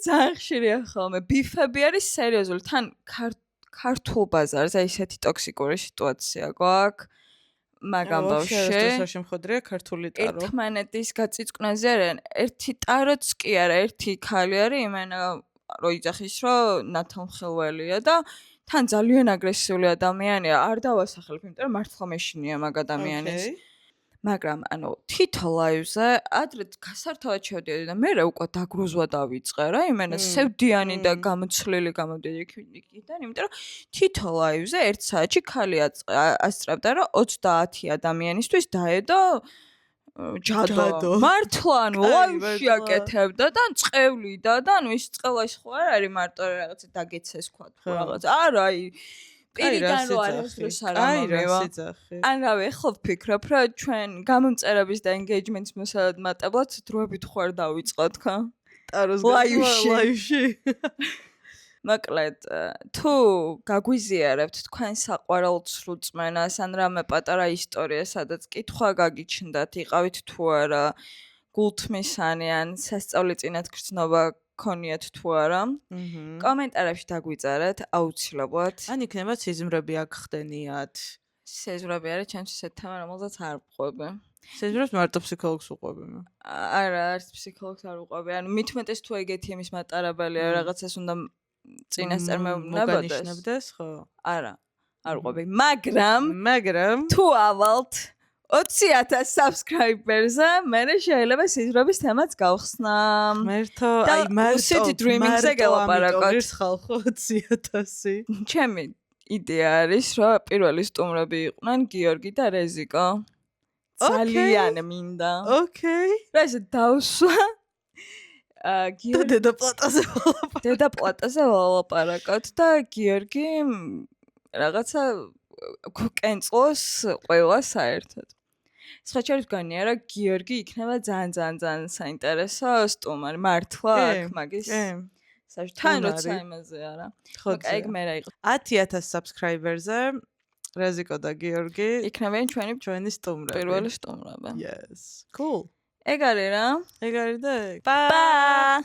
ძალიან ხშირია ხოლმე ბიფები არის სერიოზული თან ქართულ ბაზარზე ისეთი ტოქსიკური სიტუაცია გვაქვს მაგამ ბავშვი ეს შემხოდრია ქართული ტარო ერთმანეთის გაწიწკნაზე არიან ერთი ტაროც კი არა ერთი ქალი არის იმენა რო იძახის რომ ნათელმხილველია და თან ძალიან აგრესიული ადამიანია არ დავასახელებ იმიტომ რომ მართლა მეშინია მაგ ადამიანის მაგრამ ანუ თითო ლაივზე ადრე გასართავად შევდიოდი და მე უკვე დაგრუზვა დავიწყე რა იმენა სევდიანი და გამოცლილი გამოდიოდი იქიდან იმიტომ რომ თითო ლაივზე 1 საათში ქალი ასწრებდა რომ 30 ადამიანისთვის დაედო ჯადო მართლა ანუ ლაივში აკეთებდა და წყევლიდა და ანუ ის წყელა ის ხო არ არის მარტო რაღაცა დაგეცეს თქვა თუ რაღაც არა აი პირიდან რო არასდროს არ ამომევა. ანრავე, ხო ვფიქრობ, რომ ჩვენ გამომწერების და engagement-ის მოსამატებლად დროებით ხوار დავიწყოთ, ხო? ტაროს ლაივში. მოკლედ თუ გაგვიზიარებთ თქვენ საყვარელ სრულწმენას ან რამე პატარა ისტორია, სადაც კითხვა გაგიჩნდათ, იყავით თუ არა გულთმისანი ან სასწავლიწინათ გრძნობა გქონიათ თუ არა. კომენტარებში დაგვიწერეთ აუცილებლად. ან იქნება სიზმრები აქ ხდენიათ. სეზმრები არის ჩემთვის ესეთ თემა, რომელზეც არ ვყვები. სეზმრებს მარტო ფსიქოლოგს უყვები. არა, არც ფსიქოლოგს არ უყვები. ანუ მithumetes თუ ეგეთი იმის მატარებელია, რაღაცას უნდა წინასწარ მეუბნებოდეს. მოგანიშნებდეს, ხო? არა, არ უყვები. მაგრამ თუ ავალთ 20,000 subscriber-ზე, მე შეიძლება სიზმრების თემაც გავხსნა. მერთო, აი მარტო dreaming-ზე გელაპარაკოთ. ის ხალხო 20,000. ჩემი იდეა არის, რომ პირველი სტუმრები იყვნენ გიორგი და რეზიკო. ძალიან მინდა. ოკეი. რა ესე დავსვა? გიორგი დედა პლატაზე ვალაპარაკოთ და გიორგი რაღაცა კენწლოს ყველა საერთოდ. სხვაჩერით განია რა გიორგი იქნება ძალიან საინტერესო სტუმარი. მართლა აქ მაგის თან როცა იმაზე არა. ხო, ეგ მე რა იყო. 10,000 subscriber-ზე რეზიკო და გიორგი იქნებიან ჩვენი სტუმრები. პირველი სტუმრები. Yes. Cool. ეგ არის რა. ეგ არის და Bye.